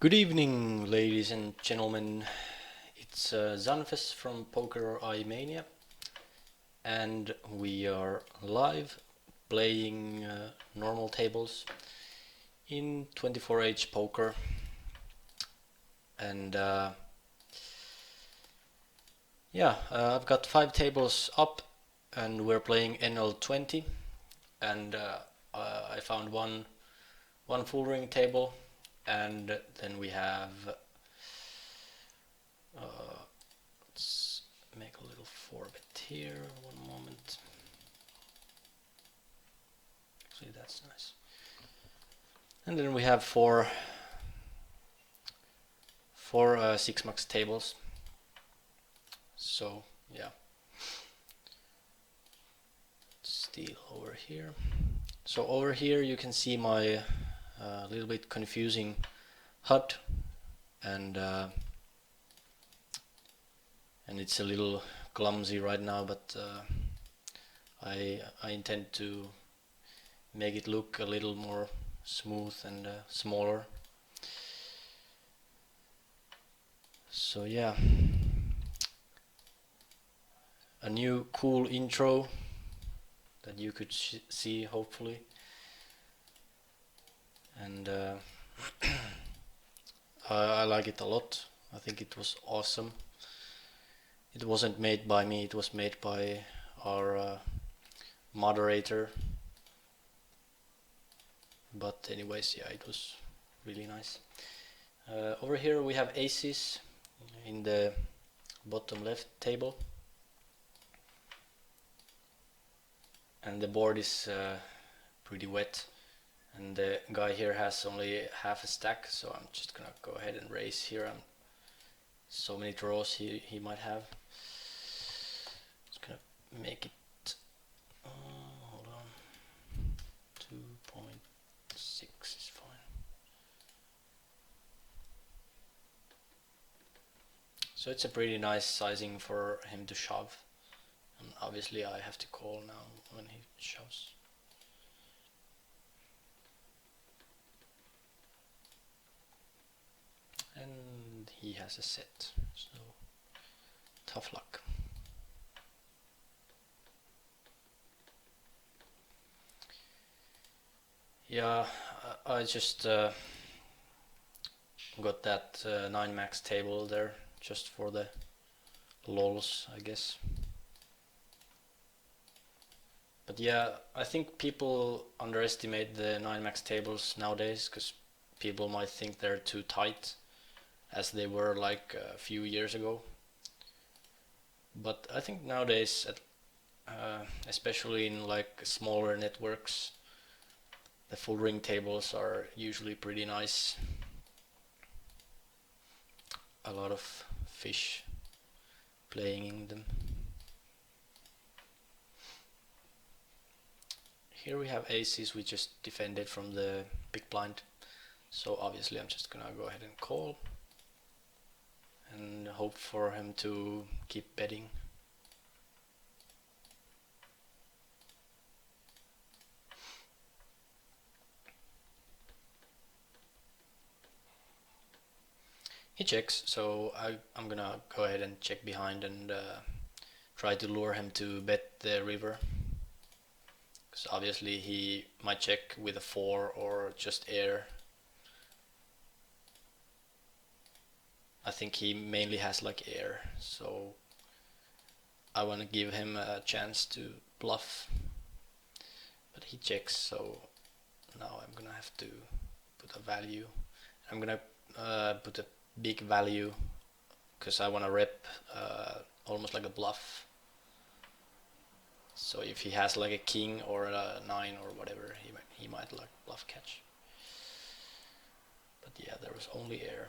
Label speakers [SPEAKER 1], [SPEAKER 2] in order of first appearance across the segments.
[SPEAKER 1] Good evening, ladies and gentlemen. It's Zanfess from Poker Mania, and we are live playing normal tables in 24hPoker. And I've got 5 tables up, and we're playing NL20. And I found one full ring table. And then we have, let's make a little 4-bet here, one moment. Actually, that's nice. And then we have four 6-max tables. So, yeah. Steal over here. So over here you can see my little bit confusing HUD, and it's a little clumsy right now, but I intend to make it look a little more smooth and smaller. So yeah, a new cool intro that you could see hopefully. And I like it a lot. I think it was awesome. It wasn't made by me, it was made by our moderator. But anyways, yeah, it was really nice. Over here we have aces in the bottom left table. And the board is pretty wet. And the guy here has only half a stack, so I'm just gonna go ahead and raise here. So many draws he might have. Just gonna make it, hold on, 2.6 is fine. So it's a pretty nice sizing for him to shove. And obviously I have to call now when he shoves. And he has a set, so tough luck. Yeah, I just got that 9-max table there just for the lols, I guess. But yeah, I think people underestimate the 9-max tables nowadays, because people might think they're too tight, as they were like a few years ago. But I think nowadays, especially in like smaller networks, the full ring tables are usually pretty nice. A lot of fish playing in them. Here we have aces. We just defended from the big blind, so obviously I'm just gonna go ahead and call and hope for him to keep betting. He checks, so I'm gonna go ahead and check behind and try to lure him to bet the river, because obviously he might check with a 4 or just air. I think he mainly has like air, so I want to give him a chance to bluff. But he checks, so now I'm gonna have to put a value. I'm gonna put a big value because I want to rep almost like a bluff. So if he has like a king or a 9 or whatever, he might like bluff catch. But yeah, there was only air.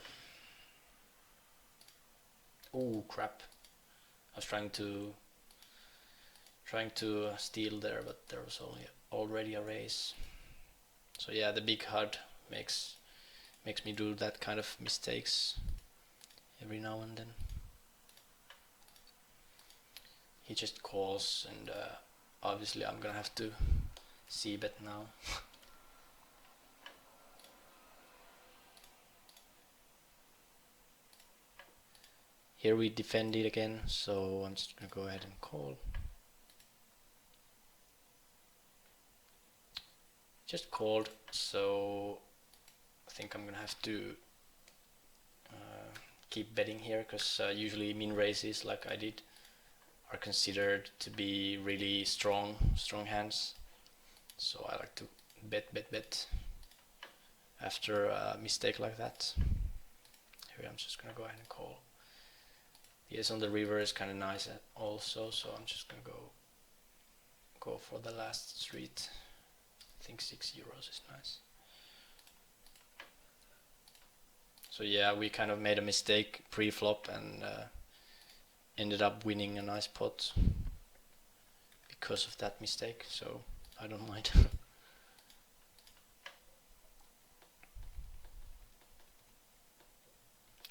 [SPEAKER 1] Oh crap! I was trying to steal there, but there was already a raise. So yeah, the big HUD makes me do that kind of mistakes every now and then. He just calls, and obviously I'm gonna have to c-bet now. Here we defend it again, so I'm just gonna go ahead and call. Just called, so I think I'm gonna have to keep betting here, because usually min raises like I did are considered to be really strong hands. So I like to bet after a mistake like that. Here I'm just gonna go ahead and call. Yes, on the river is kind of nice also, so I'm just gonna go for the last street. I think €6 is nice. So yeah, we kind of made a mistake pre-flop and ended up winning a nice pot because of that mistake, so I don't mind.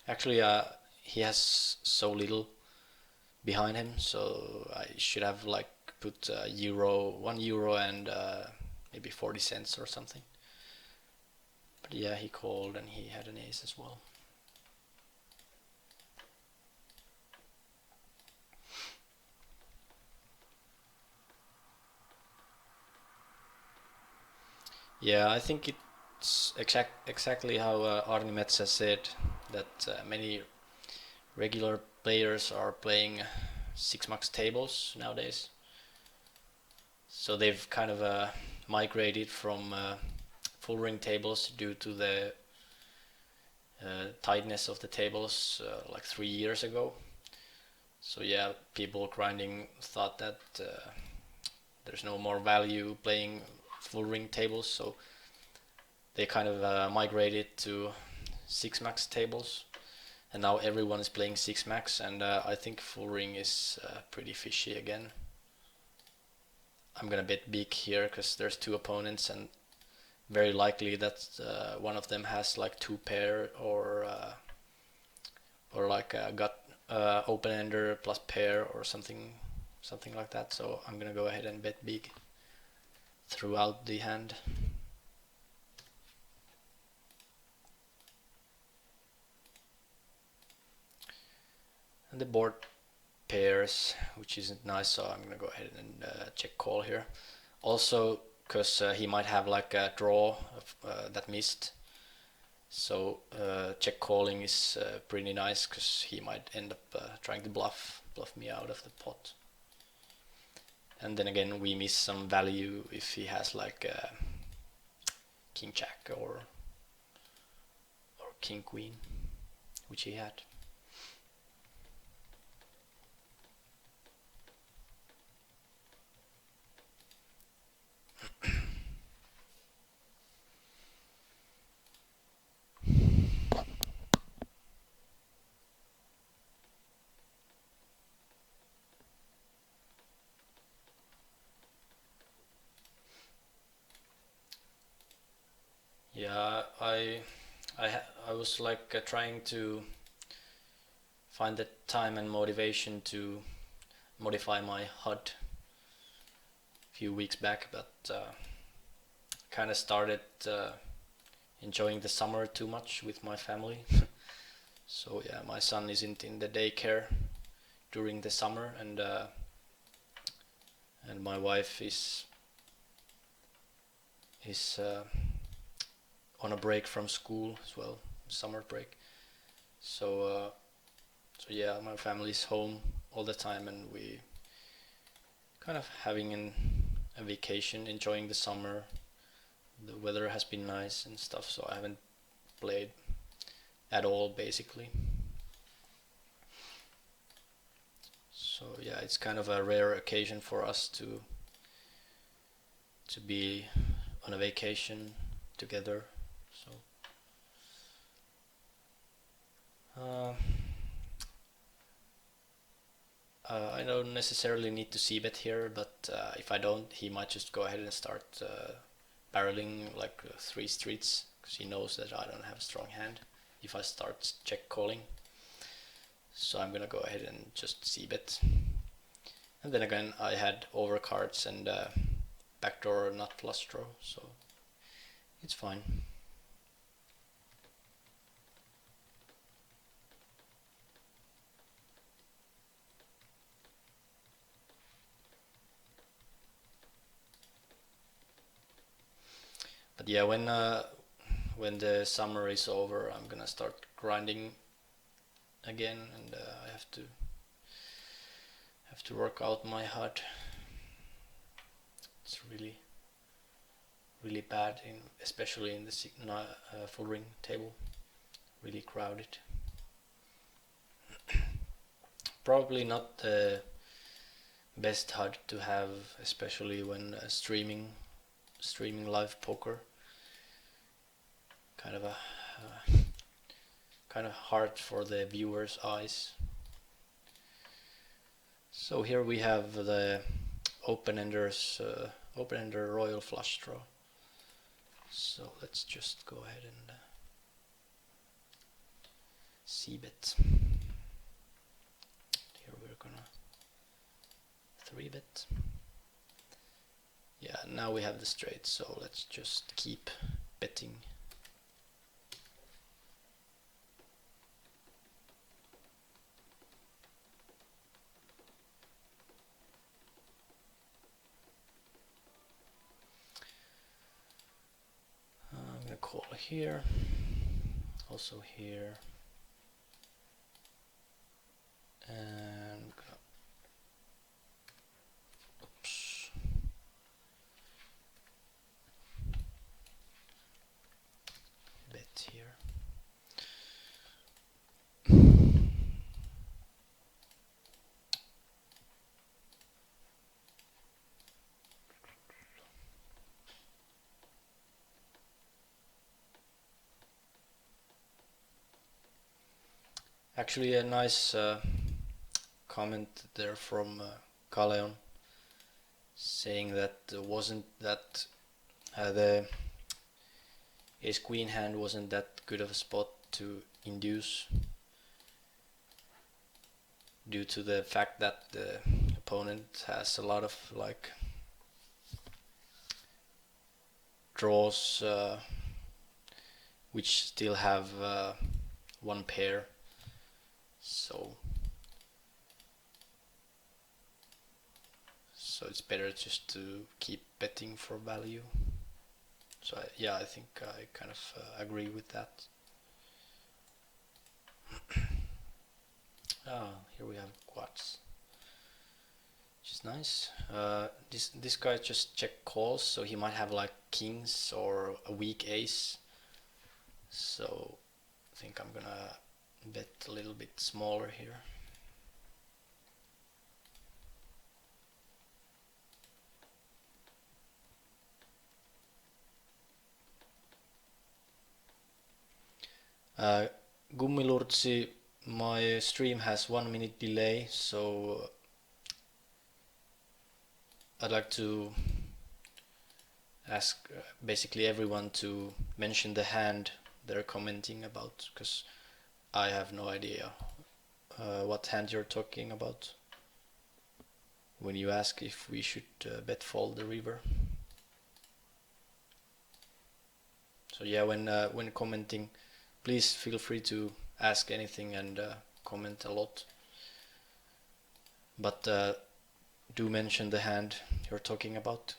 [SPEAKER 1] Actually, he has so little behind him, so I should have like put €1 and maybe 40 cents or something. But yeah, he called and he had an ace as well. Yeah, I think it's exactly how Arni Metsa said, that many regular players are playing 6-max tables nowadays. So they've kind of migrated from full ring tables due to the tightness of the tables like 3 years ago. So yeah, people grinding thought that there's no more value playing full ring tables, so they kind of migrated to 6-max tables, and now everyone is playing 6-max, and I think full ring is pretty fishy again. I'm gonna bet big here because there's two opponents, and very likely that one of them has like 2-pair or like a gut open-ender plus pair or something like that. So I'm gonna go ahead and bet big throughout the hand. And the board pairs, which isn't nice, so I'm gonna go ahead and check call here. Also, because he might have like a draw that missed, so check calling is pretty nice, because he might end up trying to bluff me out of the pot. And then again, we miss some value if he has like king jack or king queen, which he had. Yeah, I was like trying to find the time and motivation to modify my HUD a few weeks back, but kind of started enjoying the summer too much with my family. So yeah, my son isn't in the daycare during the summer, and my wife is on a break from school as well, summer break. So yeah, my family's home all the time, and we kind of having a vacation, enjoying the summer. The weather has been nice and stuff, so I haven't played at all basically. So yeah, it's kind of a rare occasion for us to to be on a vacation together. So I don't necessarily need to c-bet here, but if I don't, he might just go ahead and start barreling like 3 streets, because he knows that I don't have a strong hand if I start check calling. So I'm gonna go ahead and just c-bet. And then again, I had overcards and backdoor nut flush draw, so it's fine. But yeah, when the summer is over, I'm gonna start grinding again, and I have to work out my HUD. It's really bad, especially in the full ring table. Really crowded. Probably not the best HUD to have, especially when streaming live poker. Kind of hard for the viewers' eyes. So here we have the open-ender royal flush draw. So let's just go ahead and c-bet. Here we're gonna 3-bet. Yeah, now we have the straight, so let's just keep betting. I'm gonna call here, also here, and oops. Bet here. Actually, a nice comment there from Kaleon, saying that wasn't that the ace queen hand wasn't that good of a spot to induce, due to the fact that the opponent has a lot of like draws which still have one pair, so it's better just to keep betting for value. So yeah, I think I kind of agree with that. Here we have quads, which is nice. This guy just check calls, so he might have like kings or a weak ace. So I think I'm gonna bet a little bit smaller here. Gummilurtsi, my stream has 1 minute delay, so I'd like to ask basically everyone to mention the hand they're commenting about, because I have no idea what hand you're talking about when you ask if we should bet fold the river. So yeah, when commenting, please feel free to ask anything and comment a lot, but do mention the hand you're talking about,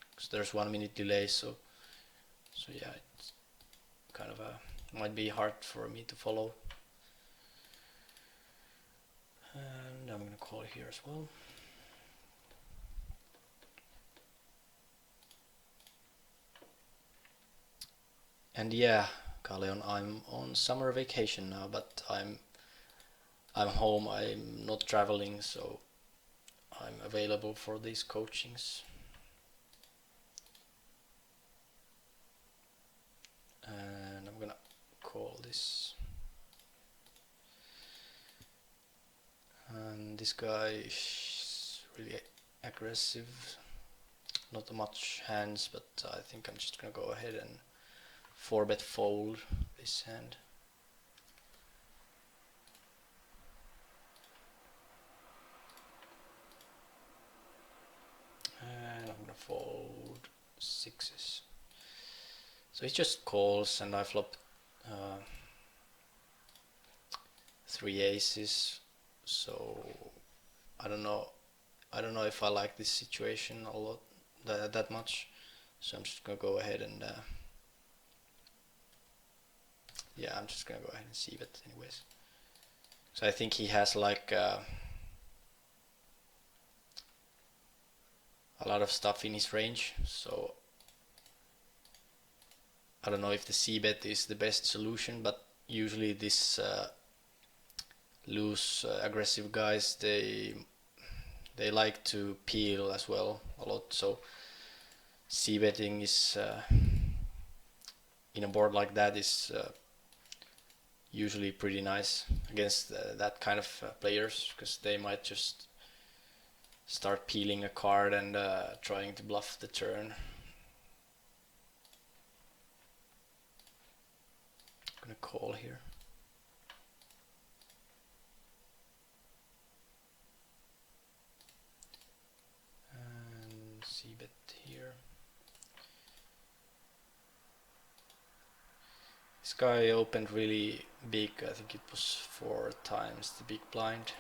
[SPEAKER 1] because there's 1 minute delay, so yeah, it's kind of might be hard for me to follow. And I'm gonna call here as well. And yeah, Kaleon, I'm on summer vacation now, but I'm home, I'm not traveling, so I'm available for these coachings. and I'm gonna call this. And this guy is really aggressive, not much hands, but I think I'm just gonna go ahead and 4-bet fold this hand. And I'm gonna fold 6s. So he just calls, and I flop 3 aces. So I don't know if I like this situation a lot, that much. So I'm just gonna go ahead and yeah, I'm just gonna go ahead and save it anyways. So I think he has like a lot of stuff in his range. So I don't know if the c-bet is the best solution, but usually this loose aggressive guys, they like to peel as well a lot. So c-betting is in a board like that is usually pretty nice against that kind of players, because they might just start peeling a card and trying to bluff the turn. I'm gonna call here. And c-bet here. This guy opened really big, I think it was 4 times the big blind.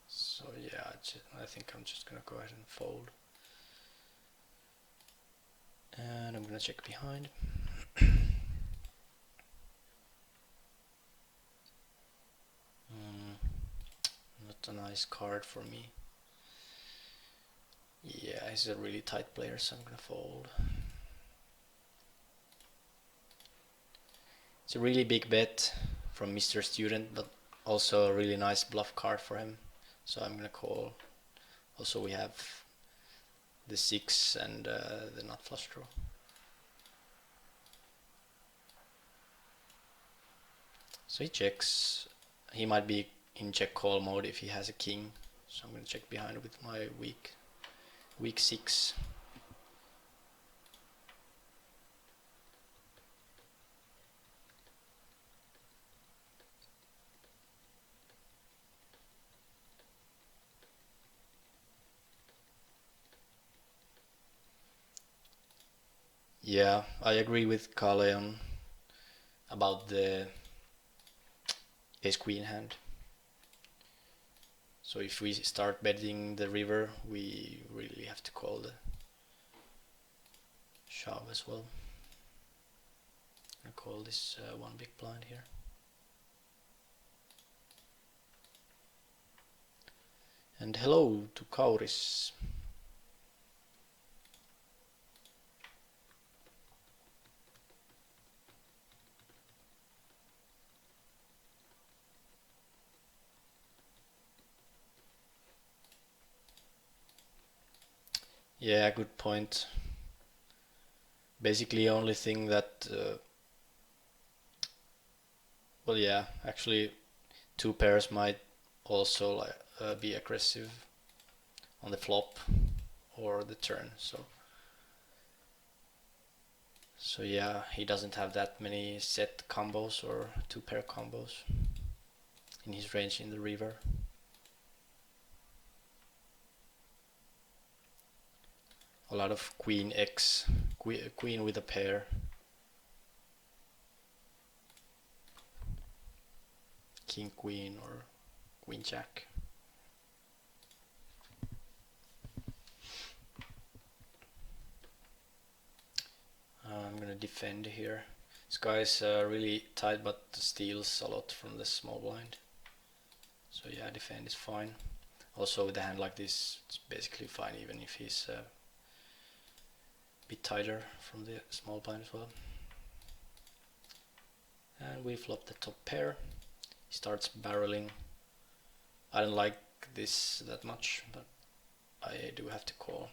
[SPEAKER 1] So yeah, I think I'm just gonna go ahead and fold. And I'm gonna check behind. Not a nice card for me. Yeah, he's a really tight player, so I'm gonna fold. It's a really big bet from Mr. Student, but also a really nice bluff card for him. So I'm gonna call. Also we have the 6 and the nut flush draw. So he checks. He might be in check call mode if he has a king. So I'm gonna check behind with my weak 6. Yeah, I agree with Kaleon about the ace queen hand. So if we start betting the river, we really have to call the shove as well. I'm gonna call this one big blind here. And hello to Kauris. Yeah, good point. Basically, only thing that well, yeah, actually 2 pairs might also like be aggressive on the flop or the turn. So yeah, he doesn't have that many set combos or 2 pair combos in his range in the river. A lot of queen X, queen with a pair. King queen or queen jack. I'm gonna defend here. This guy is really tight, but steals a lot from the small blind. So yeah, defend is fine. Also with a hand like this, it's basically fine even if he's a bit tighter from the small blind as well. And we flop the top pair. He starts barreling. I don't like this that much, but I do have to call.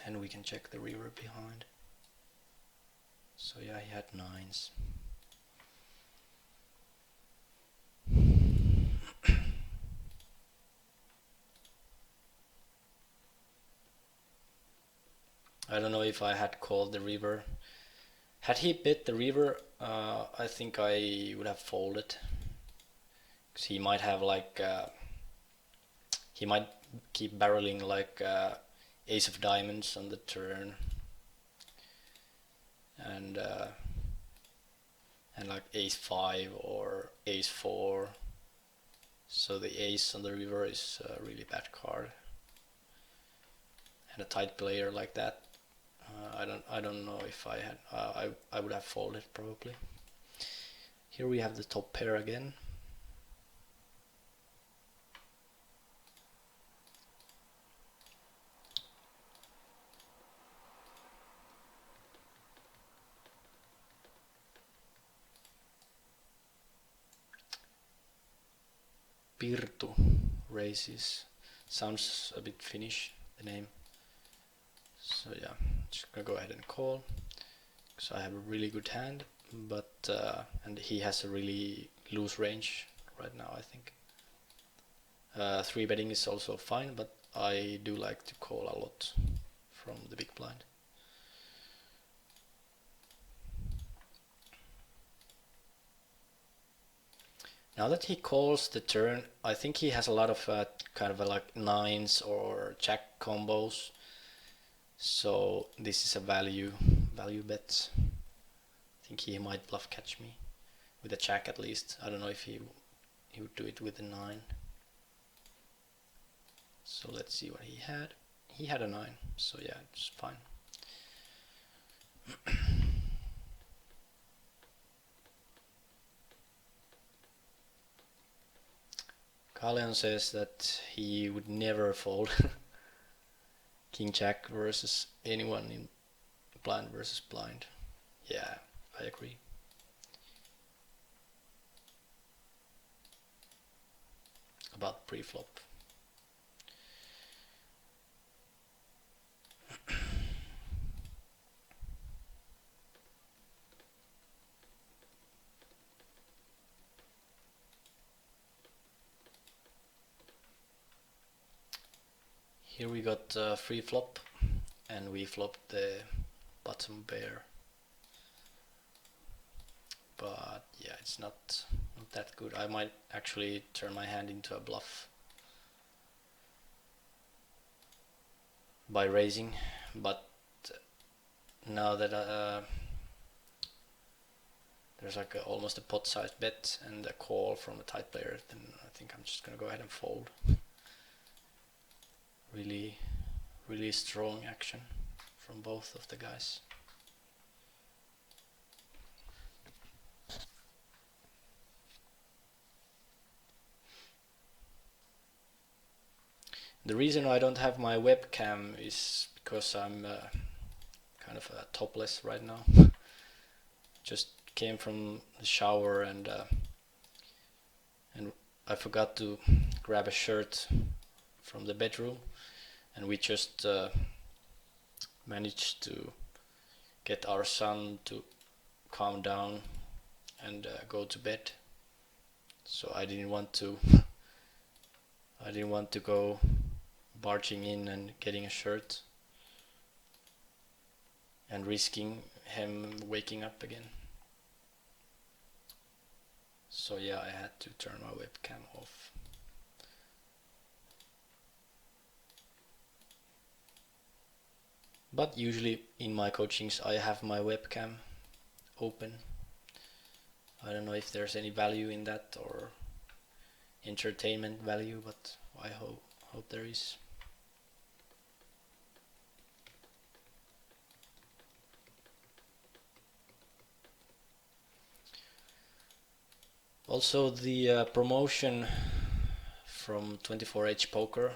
[SPEAKER 1] and we can check the river behind. So yeah, he had 9s. I don't know if I had called the river. Had he bet the river, I think I would have folded. Because he might have like, he might keep barreling like ace of diamonds on the turn. And like ace 5 or ace 4. So the ace on the river is a really bad card. And a tight player like that, I don't know if I had, I would have folded probably. Here we have the top pair again. Pirtu raises. Sounds a bit Finnish, the name. So yeah, just gonna go ahead and call. Because I have a really good hand, but and he has a really loose range right now, I think. 3 betting is also fine, but I do like to call a lot from the big blind. Now that he calls the turn, I think he has a lot of kind of like 9s or jack combos. So this is a value bet. I think he might bluff catch me with a jack at least. I don't know if he would do it with a 9. So let's see what he had. He had a 9, so yeah, it's fine. Kalian says that he would never fold King Jack versus anyone in blind versus blind. Yeah, I agree. About pre-flop. Here we got free flop, and we flopped the bottom pair. But yeah, it's not that good. I might actually turn my hand into a bluff by raising, but now that there's like almost a pot-sized bet and a call from a tight player, then I think I'm just gonna go ahead and fold. Really strong action from both of the guys. The reason I don't have my webcam is because I'm kind of topless right now. Just came from the shower and I forgot to grab a shirt from the bedroom, and we just managed to get our son to calm down and go to bed. So I didn't want to go barging in and getting a shirt and risking him waking up again. So yeah, I had to turn my webcam off. But usually in my coachings I have my webcam open. I don't know if there's any value in that or entertainment value, but I hope there is. Also the promotion from 24hPoker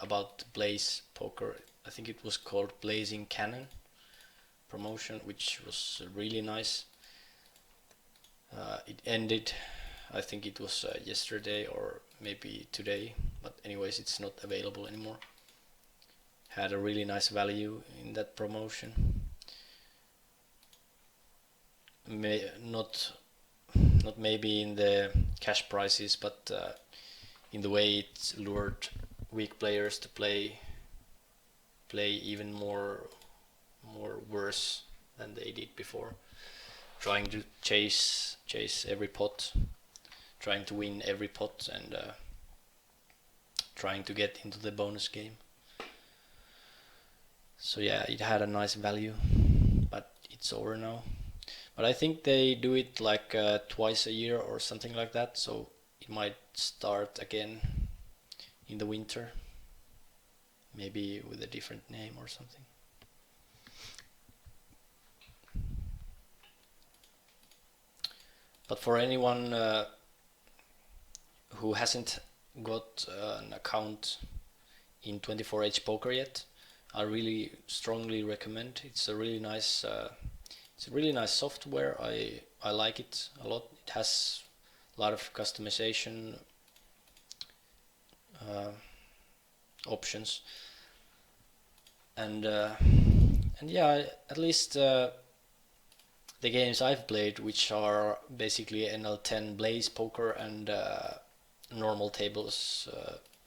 [SPEAKER 1] about Blaze Poker, I think it was called Blazing Cannon promotion, which was really nice. It ended, I think it was yesterday or maybe today, but anyways, it's not available anymore. had a really nice value in that promotion. Not maybe in the cash prices, but in the way it lured weak players to play even more worse than they did before, trying to chase every pot, trying to win every pot, and trying to get into the bonus game. So yeah, it had a nice value, but it's over now. But I think they do it like twice a year or something like that, so it might start again in the winter, maybe with a different name or something. But for anyone who hasn't got an account in 24hPoker yet, I really strongly recommend. It's a really nice software. I like it a lot. It has a lot of customization options, and yeah, at least the games I've played, which are basically NL10 Blaze Poker and normal tables,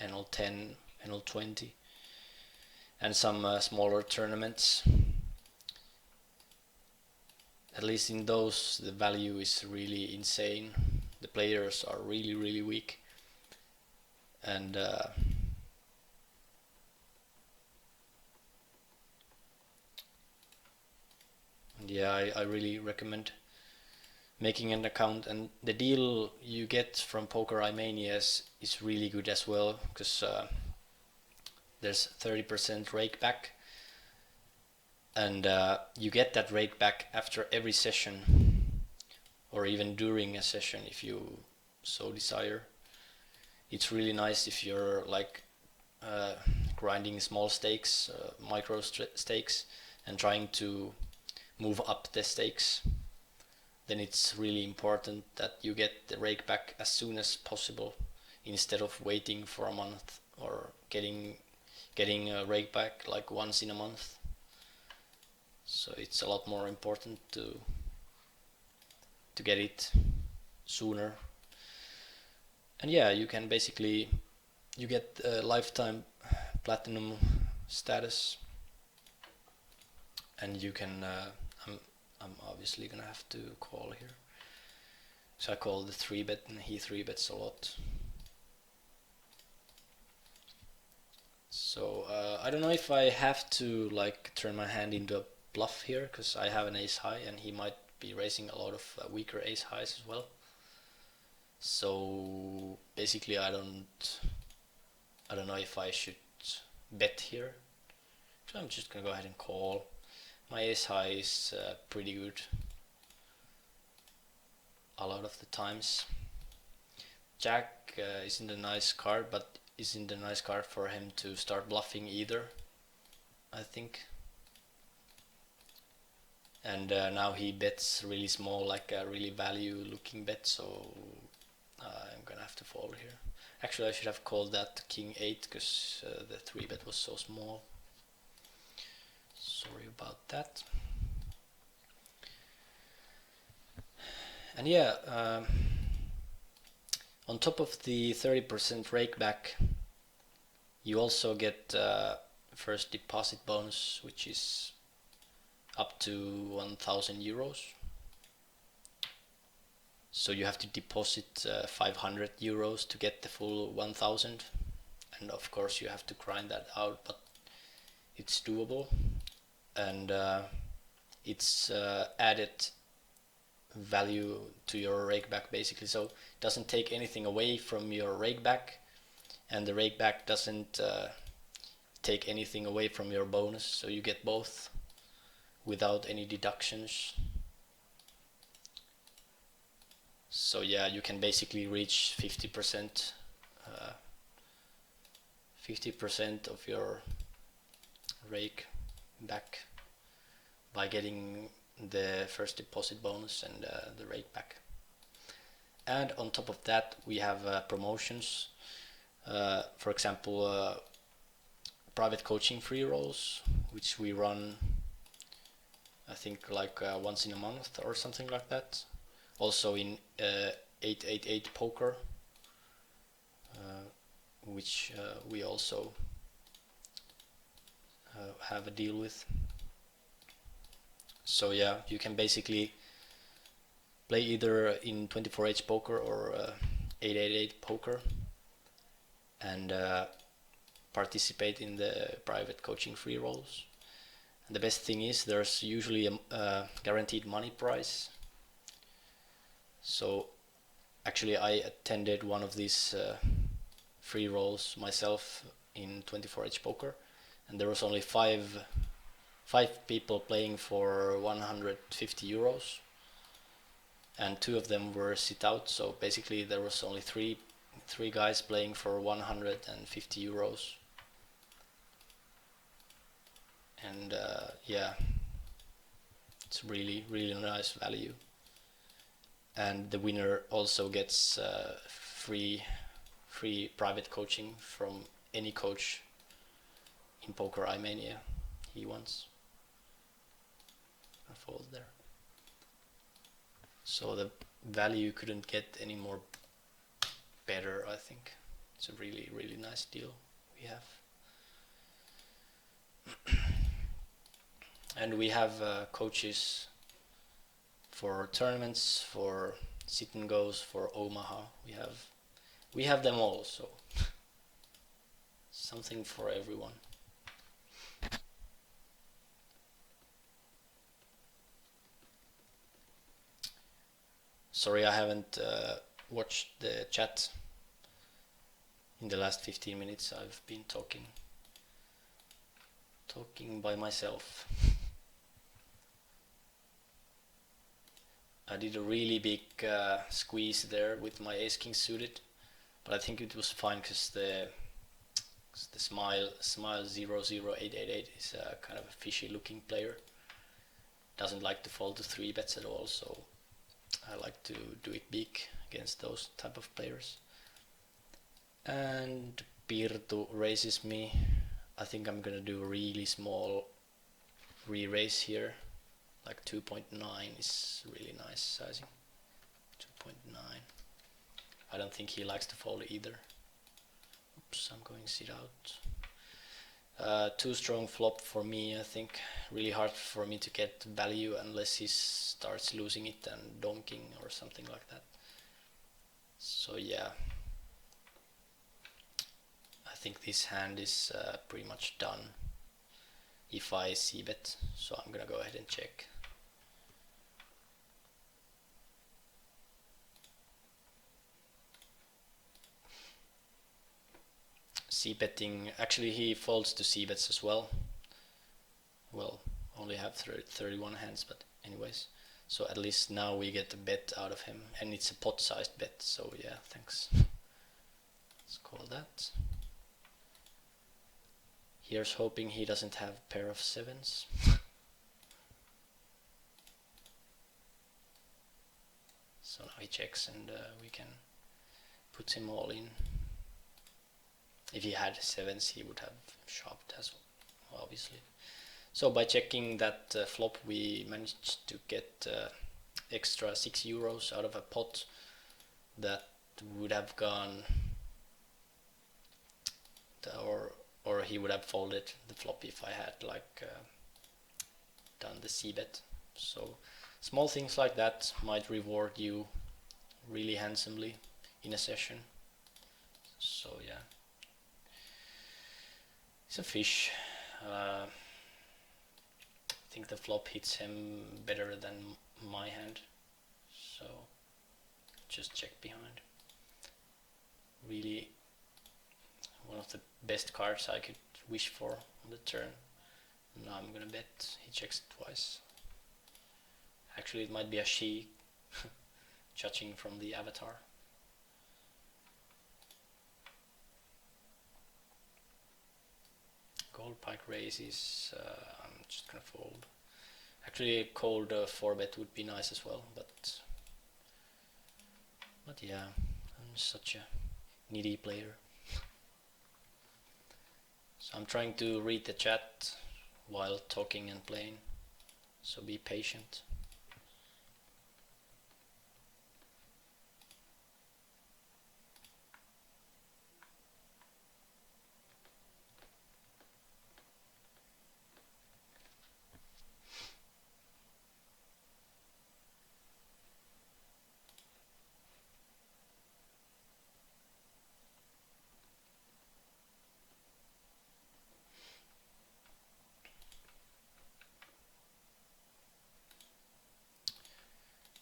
[SPEAKER 1] NL10, NL20, and some smaller tournaments. At least in those, the value is really insane. The players are really weak, and yeah, I really recommend making an account. And the deal you get from Poker iMania is really good as well, because there's 30% rakeback, and you get that rakeback after every session, or even during a session if you so desire. It's really nice if you're like grinding small stakes, micro stakes, and trying to move up the stakes. Then it's really important that you get the rakeback as soon as possible, instead of waiting for a month or getting a rakeback like once in a month. So it's a lot more important to get it sooner. And yeah, you can basically, you get lifetime platinum status, and you can I'm obviously gonna have to call here, so I call the 3-bet, and he 3-bets a lot. So I don't know if I have to like turn my hand into a bluff here, because I have an ace high and he might be raising a lot of weaker ace highs as well. So basically I don't know if I should bet here, so I'm just gonna go ahead and call. My ace high is pretty good a lot of the times. Jack isn't a nice card, but isn't a nice card for him to start bluffing either, I think. And now he bets really small, like a really value looking bet, so I'm gonna have to fold here. Actually I should have called that king 8, because the 3-bet was so small. Sorry about that. And yeah, on top of the 30% rakeback, you also get first deposit bonus, which is up to 1,000 euros. So you have to deposit 500 euros to get the full 1,000, and of course you have to grind that out, but it's doable. And it's added value to your rakeback basically, so it doesn't take anything away from your rakeback, and the rakeback doesn't take anything away from your bonus, so you get both without any deductions. So yeah, you can basically reach 50% of your rake back by getting the first deposit bonus and the rake back. And on top of that we have promotions. For example, private coaching free rolls, which we run, I think, like once in a month or something like that. Also in 24hPoker, which we also have a deal with. So yeah, you can basically play either in 24hPoker or 888poker and participate in the private coaching free rolls. And the best thing is there's usually a guaranteed money prize. So actually I attended one of these free rolls myself in 24hPoker, and there was only five people playing for 150 euros, and 2 of them were sit out. So basically there was only three guys playing for 150 euros. And yeah, it's really nice value. And the winner also gets free private coaching from any coach in Poker iMania he wants. I fold there. So the value couldn't get any more better, I think. It's a really nice deal we have. And we have coaches for tournaments, for sit and goes, for Omaha. We have them all, so something for everyone. Sorry, I haven't watched the chat in the last 15 minutes. I've been talking by myself. I did a really big squeeze there with my ace king suited, but I think it was fine because the smile 00888 is a kind of a fishy looking player. Doesn't like to fold to 3 bets at all, so I like to do it big against those type of players. And Pirtu raises me. I think I'm gonna do a really small re-raise here. Like 2.9 is really nice sizing. 2.9. I don't think he likes to fold either. Oops, I'm going sit out. Too strong flop for me, I think. Really hard for me to get value unless he starts losing it and donking or something like that. So yeah, I think this hand is pretty much done if I c-bet, so I'm gonna go ahead and check. C-betting, actually he folds to c-bets as well. Well, only have 31 hands, but anyways. So at least now we get a bet out of him, and it's a pot-sized bet, so yeah, thanks. Let's call that. Here's hoping he doesn't have a pair of 7s. So now he checks, and we can put him all in. If he had 7s, he would have shoved as well, obviously. So by checking that flop, we managed to get extra 6 euros out of a pot that would have gone, or he would have folded the flop if I had like done the c-bet. So small things like that might reward you really handsomely in a session. So yeah, it's a fish. I think the flop hits him better than my hand, so just check behind. Really one of the best cards I could wish for on the turn. Now I'm gonna bet he checks twice. Actually it might be a she, judging from the avatar. Gold pike raises, I'm just gonna fold. Actually a cold 4-bet would be nice as well, but yeah, I'm such a needy player. So I'm trying to read the chat while talking and playing, so be patient.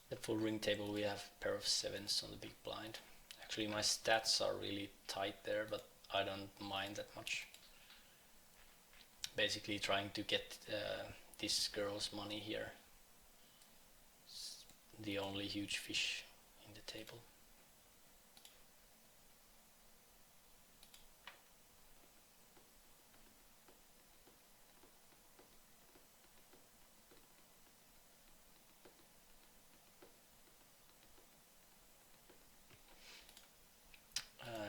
[SPEAKER 1] The full ring table, we have a pair of sevens on the big blind. Actually my stats are really tight there, but I don't mind that much. Basically trying to get this girl's money here. It's the only huge fish in the table.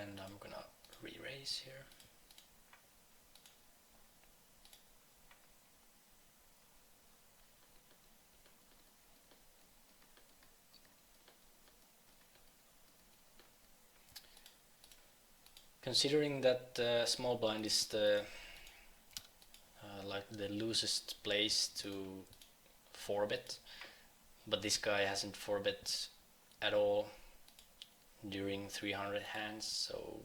[SPEAKER 1] And I'm gonna re-raise here. Considering that small blind is the like the loosest place to 4-bet, but this guy hasn't 4-bet at all during 300 hands, so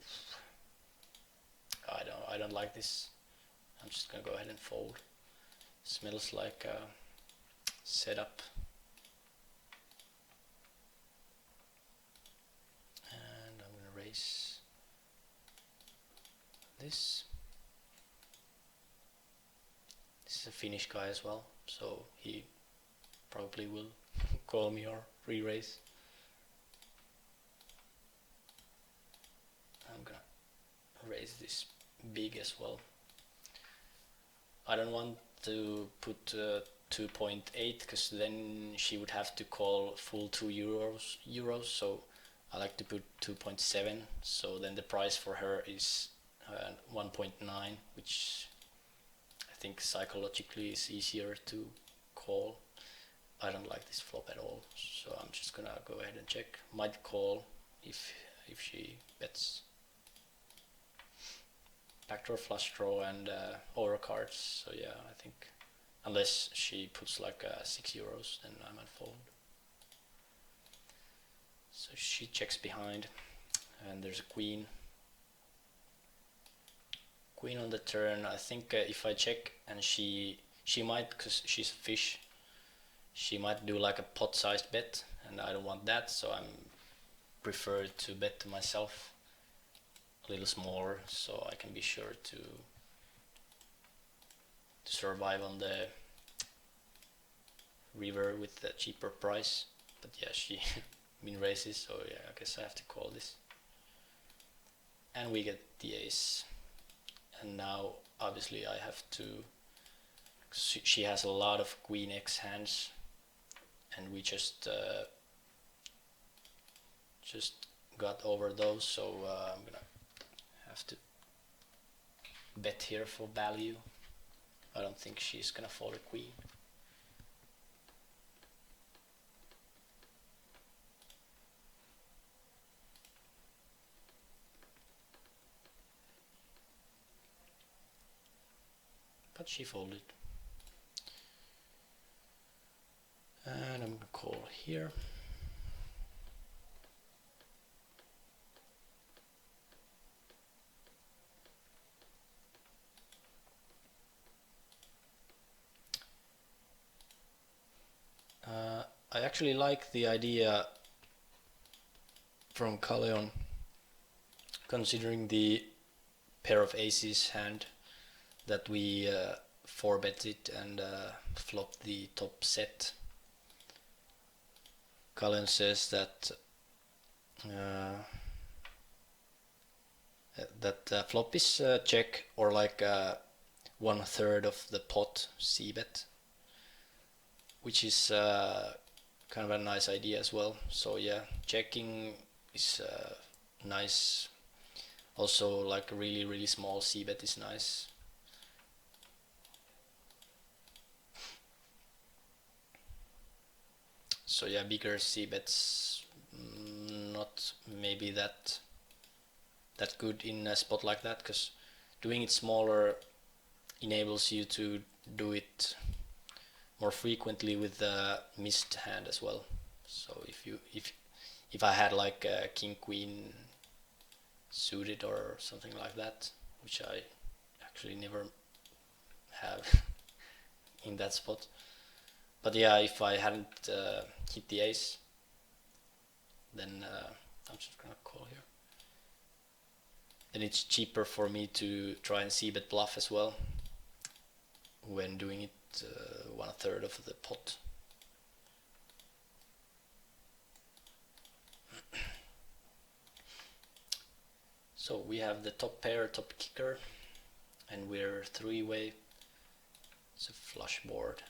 [SPEAKER 1] I don't like this. I'm just gonna go ahead and fold. Smells like a setup. And I'm gonna raise this. This is a Finnish guy as well, so he probably will call me or re-raise. I'm gonna raise this big as well. I don't want to put 2.8 because then she would have to call full 2 euros, so I like to put 2.7, so then the price for her is 1.9, which I think psychologically is easier to call. I don't like this flop at all, so I'm just gonna go ahead and check. Might call if she bets. Backdoor flush draw and over cards, so yeah, I think unless she puts like 6 euros, then I might fold. So she checks behind, and there's a queen. Queen on the turn. I think if I check and she might, because she's a fish, she might do like a pot-sized bet, and I don't want that, so I'm preferred to bet to myself a little smaller, so I can be sure to survive on the river with the cheaper price. But yeah, she min raises, so yeah, I guess I have to call this. And we get the ace. And now obviously I have to, she has a lot of queen x hands, and we just got over those, so I'm gonna have to bet here for value. I don't think she's gonna fold a queen. But she folded. And I'm gonna call here. I actually like the idea from Kaleon, considering the pair of aces hand, that we 4-bet it and flop the top set. Kaleon says that flop is check or like 1/3 of the pot c-bet, which is kind of a nice idea as well. So yeah, checking is nice. Also like a really small c-bet is nice. So yeah, bigger c bets, not maybe that good in a spot like that, because doing it smaller enables you to do it more frequently with the missed hand as well. So if I had like a king queen suited or something like that, which I actually never have in that spot, but yeah, if I hadn't hit the ace, then I'm just gonna call here. Then it's cheaper for me to try and c bet bluff as well when doing it 1/3 of the pot. So we have the top pair, top kicker, and we're three-way. It's a flush board.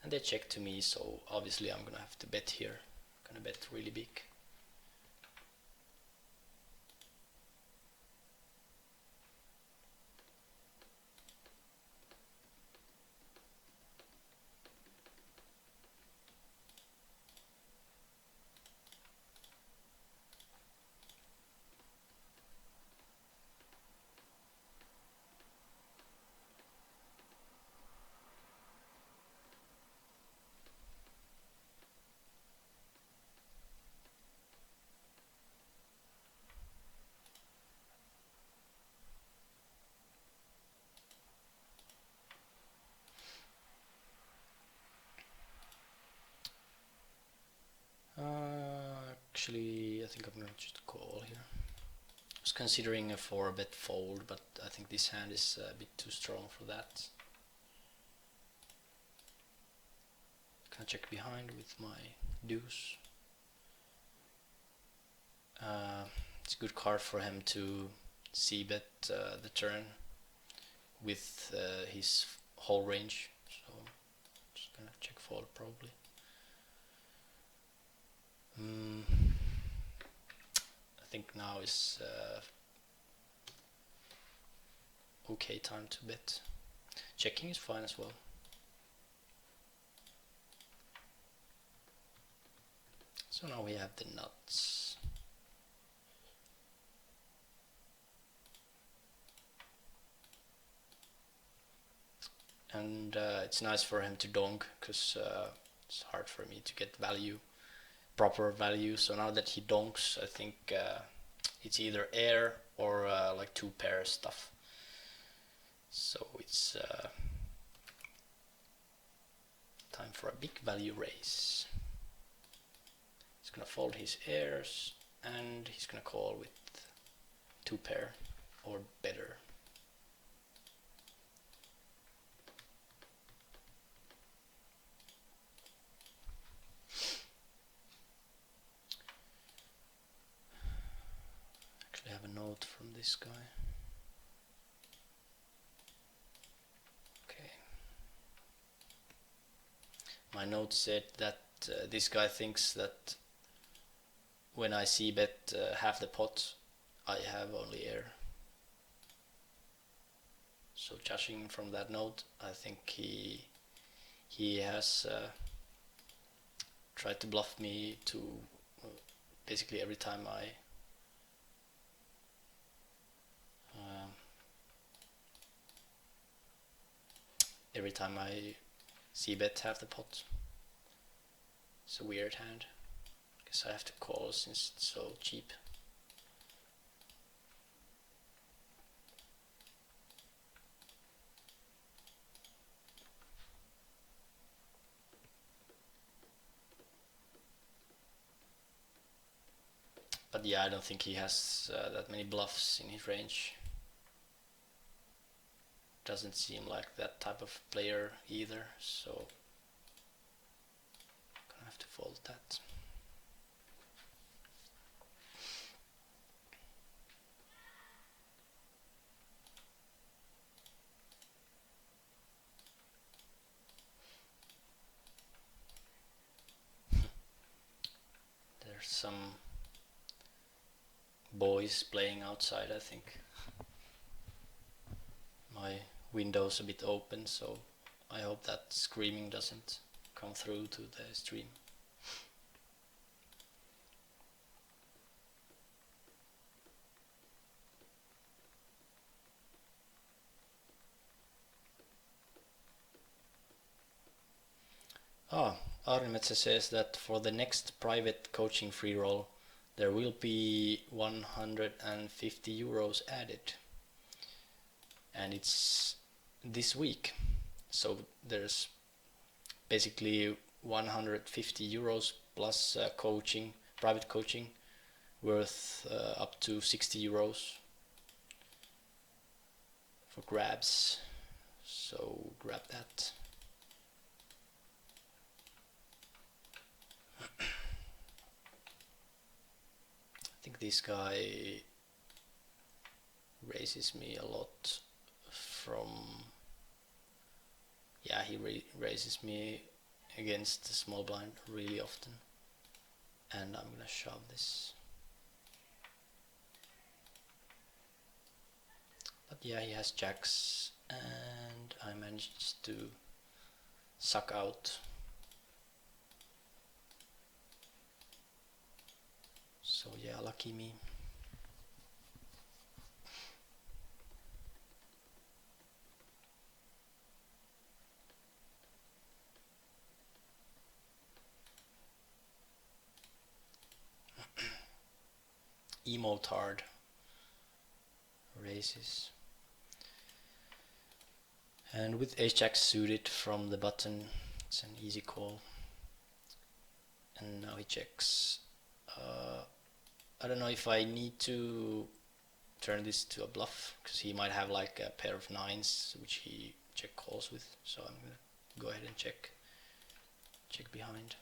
[SPEAKER 1] And they check to me, so obviously I'm gonna have to bet here. I'm gonna bet really big. Actually, I think I'm gonna just call here. I was considering a 4-bet fold, but I think this hand is a bit too strong for that. Gonna check behind with my deuce. It's a good card for him to c-bet the turn with his whole range, so just gonna check fold probably. I think now is okay time to bet. Checking is fine as well. So now we have the nuts. And it's nice for him to donk, because it's hard for me to get value, proper value. So now that he donks, I think it's either air or like 2-pair stuff. So it's time for a big value raise. He's gonna fold his airs and he's gonna call with 2-pair or better. Actually have a note from this guy. Okay. My note said that this guy thinks that when I c-bet half the pot, I have only air. So judging from that note, I think he has tried to bluff me to basically every time I c-bet half the pot. It's a weird hand. Guess I have to call since it's so cheap. But yeah, I don't think he has that many bluffs in his range. Doesn't seem like that type of player either, so gonna have to fold that. There's some boys playing outside, I think. My window's a bit open, so I hope that screaming doesn't come through to the stream. Ah, Arnimetsa says that for the next private coaching free roll, there will be 150 euros added. And it's this week. So there's basically 150 euros plus coaching, private coaching, worth up to 60 euros for grabs. So grab that. I think this guy raises me a lot from, yeah, he raises me against the small blind really often, and I'm gonna shove this. But yeah, he has jacks and I managed to suck out. So yeah, lucky me. Emotard raises. And with ace-jack suited from the button, it's an easy call. And now he checks. I don't know if I need to turn this to a bluff, because he might have like a pair of nines, which he check calls with. So I'm gonna go ahead and check behind.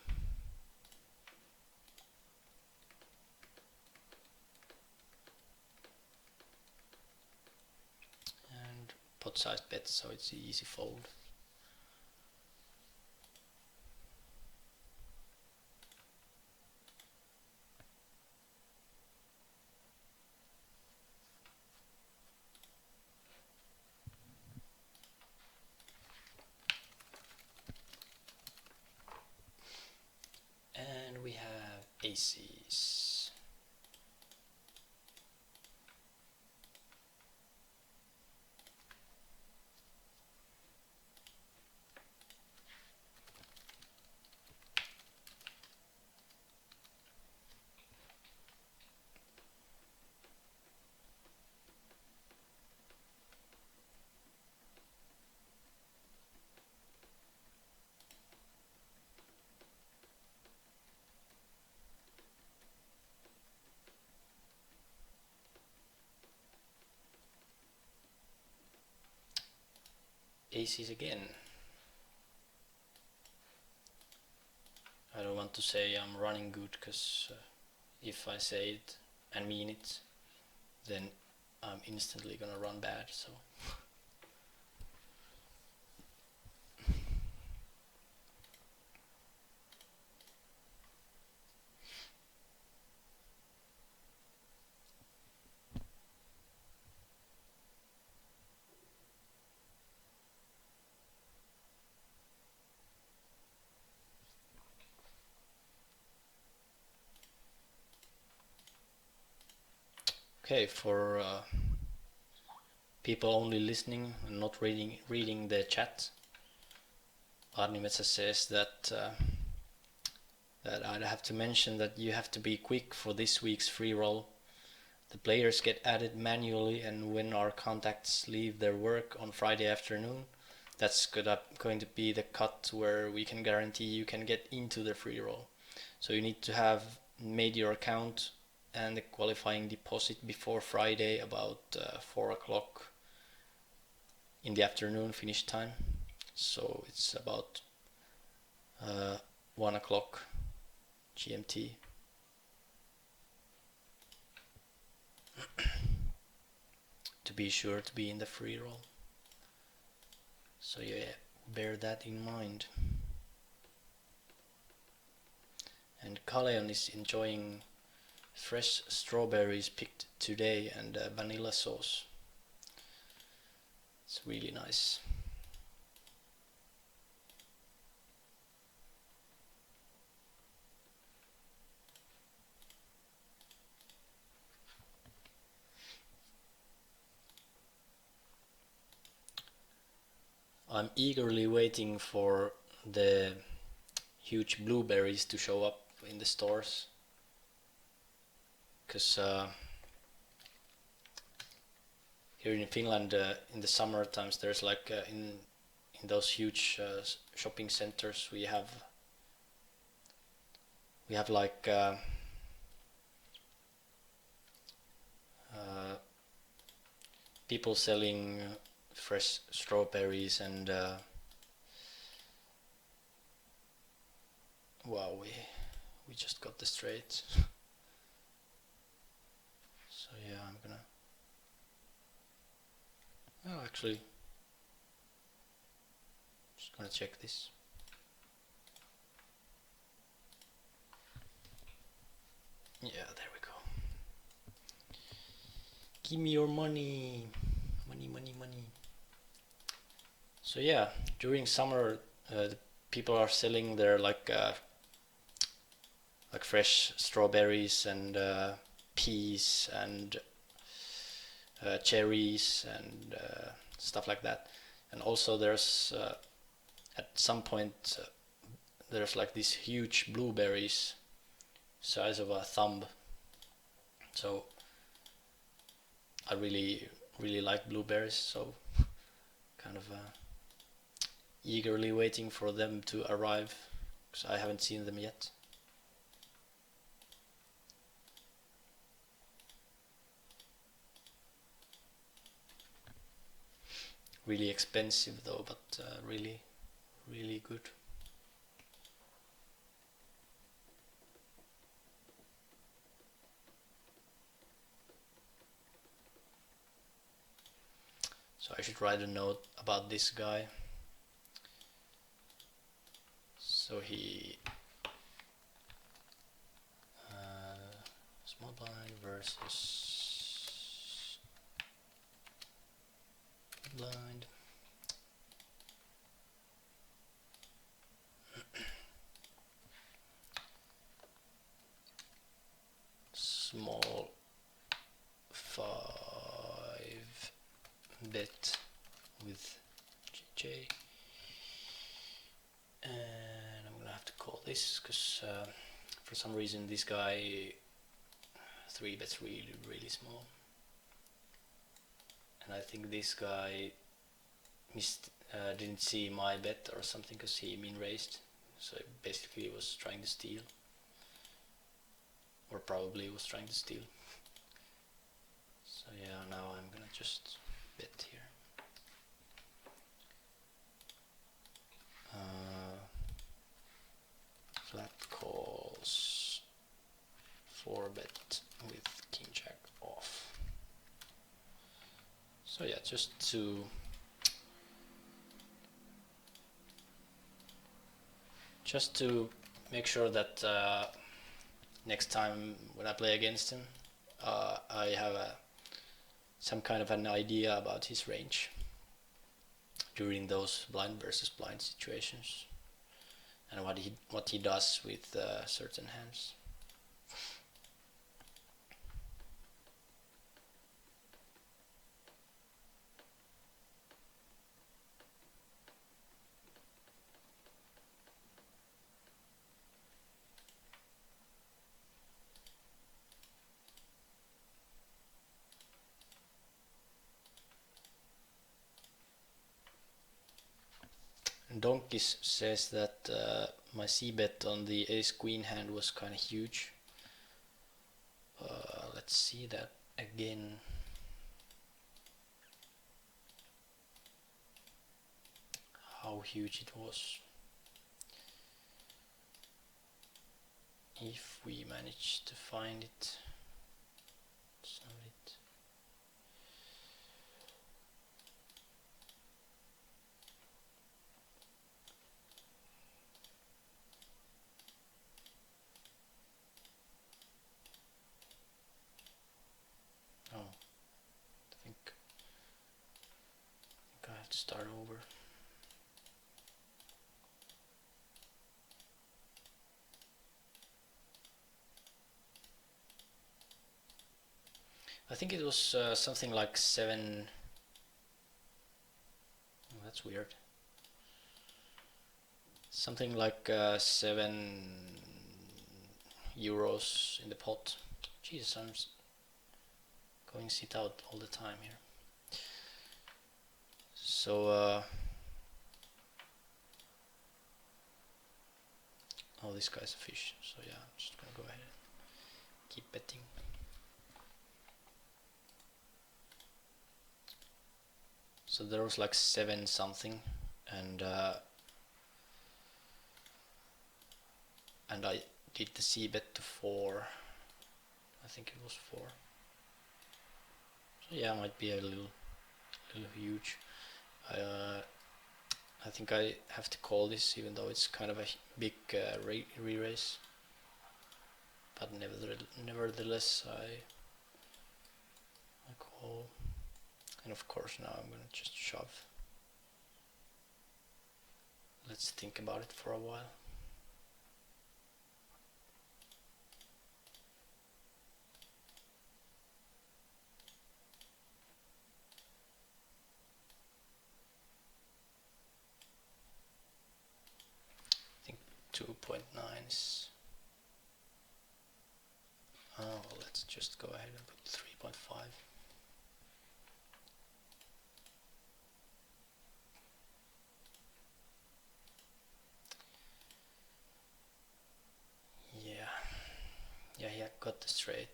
[SPEAKER 1] And pot size bet, so it's an easy fold. And we have aces. Aces again. I don't want to say I'm running good, because if I say it and mean it, then I'm instantly gonna run bad. So okay, for people only listening and not reading the chat, Arnimetsa says that I'd have to mention that you have to be quick for this week's free roll. The players get added manually, and when our contacts leave their work on Friday afternoon, that's going to be the cut where we can guarantee you can get into the free roll. So you need to have made your account and the qualifying deposit before Friday about 4 o'clock in the afternoon finish time. So it's about 1 o'clock GMT. To be sure to be in the free roll. So yeah, bear that in mind. And Kaleon is enjoying fresh strawberries picked today and vanilla sauce. It's really nice. I'm eagerly waiting for the huge blueberries to show up in the stores, because here in Finland in the summer times there's like in those huge shopping centers we have like people selling fresh strawberries and wow, we just got the straight. So yeah, I'm gonna actually just gonna check this. Yeah, there we go. Give me your money. Money. So yeah, during summer people are selling their like fresh strawberries and peas and cherries and stuff like that. And also there's at some point there's like these huge blueberries size of a thumb. So I really like blueberries, so kind of eagerly waiting for them to arrive because I haven't seen them yet. Really expensive though, but really good. So I should write a note about this guy. So he small blind versus blind. Small 5 bet with GJ, and I'm gonna have to call this because for some reason this guy 3 bets really small, and I think this guy didn't see my bet or something because he min raised, so basically he was trying to steal, or probably was trying to steal. So yeah, now I'm gonna just bet here. Flat calls 4 bet with king jack off. So yeah, just to make sure that next time when I play against him I have some kind of an idea about his range during those blind versus blind situations and what he does with certain hands. Donkis says that my c-bet on the ace-queen hand was kind of huge. Let's see that again. How huge it was. If we manage to find it. Oh, I think I have to start over. I think it was something like 7. Oh, that's weird. Something like 7 euros in the pot. Jesus, I'm going sit out all the time here. So oh, this guy's a fish. So yeah, I'm just gonna go ahead and keep betting. So there was like 7 something, and I did the C bet to 4. I think it was 4. So yeah, might be a little huge. I think I have to call this, even though it's kind of a big re-raise. But nevertheless, I call. And of course now I'm gonna just shove. Let's think about it for a while. I think 2.9 is... oh, well, let's just go ahead and put 3.5. Yeah, he got the straight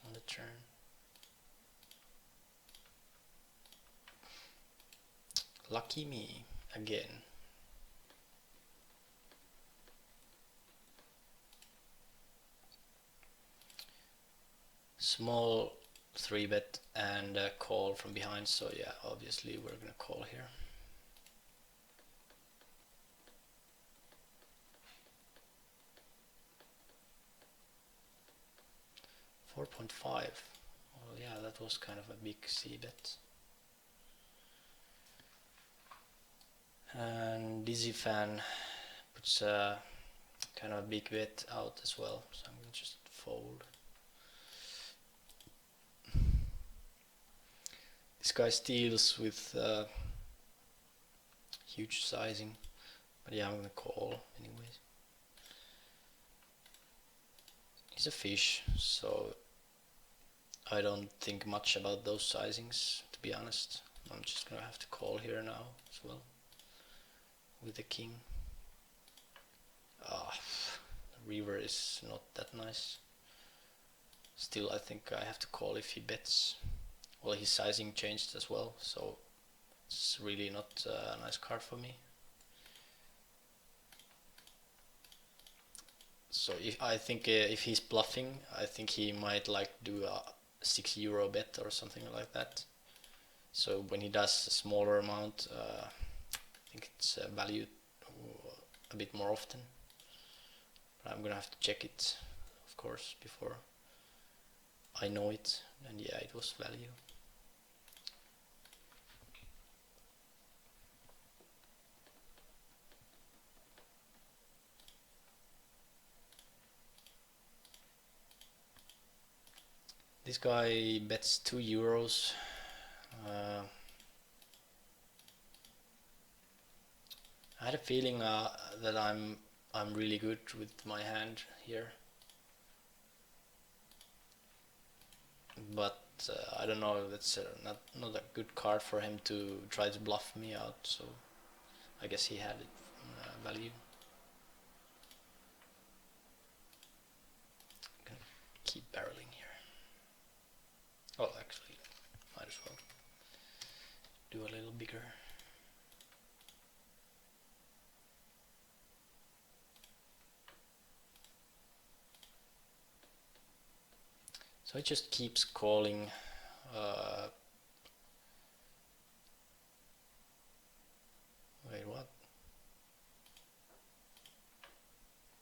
[SPEAKER 1] on the turn. Lucky me again. Small 3-bet and a call from behind, so yeah, obviously we're gonna call here. $4.5. Well, yeah, that was kind of a big C-bet. And Dizzy Fan puts a kind of a big bet out as well, so I'm gonna just fold. This guy steals with huge sizing, but yeah, I'm gonna call anyways. He's a fish, so I don't think much about those sizings, to be honest. I'm just gonna have to call here now as well with the king. The river is not that nice. Still, I think I have to call if he bets. Well, his sizing changed as well, so it's really not a nice card for me. So I think if he's bluffing, I think he might like do a €6 bet or something like that. So when he does a smaller amount, I think it's valued a bit more often. But I'm gonna have to check it, of course, before I know it. And yeah, it was value. This guy bets €2. I had a feeling that I'm really good with my hand here, but I don't know. That's not a good card for him to try to bluff me out. So I guess he had it value. Gonna keep barreling here. Oh, actually, might as well do a little bigger. So it just keeps calling. Wait, what?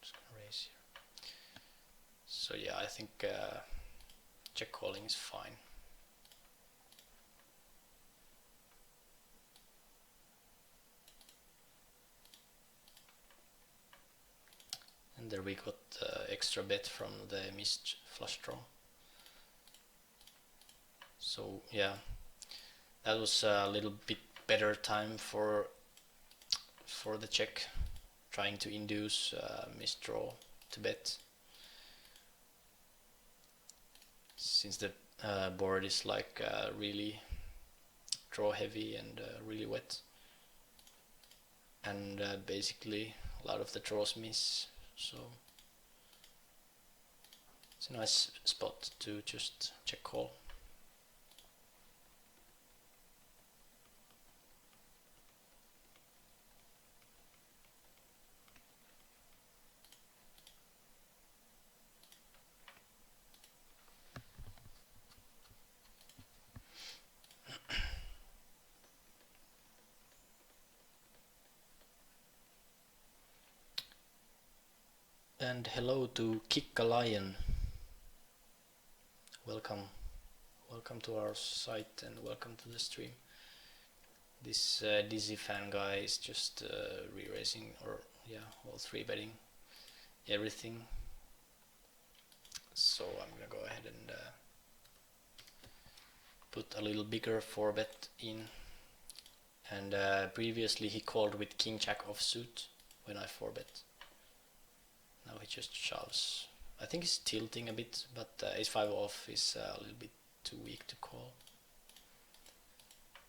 [SPEAKER 1] Just gonna raise here. So yeah, I think check calling is fine. And there we got extra bet from the missed flush draw. So yeah, that was a little bit better time for the check. trying to induce misdraw to bet, since the board is like really draw heavy and really wet, and basically a lot of the draws miss, so it's a nice spot to just check call. And hello to Kick a Lion. Welcome to our site and welcome to the stream. This Dizzy fan guy is just re-raising, or all 3-betting everything. So I'm gonna go ahead and put a little bigger 4-bet in. And previously he called with King Jack offsuit when I 4-bet. Now he just shoves. I think he's tilting a bit, but Ace 5 off is a little bit too weak to call.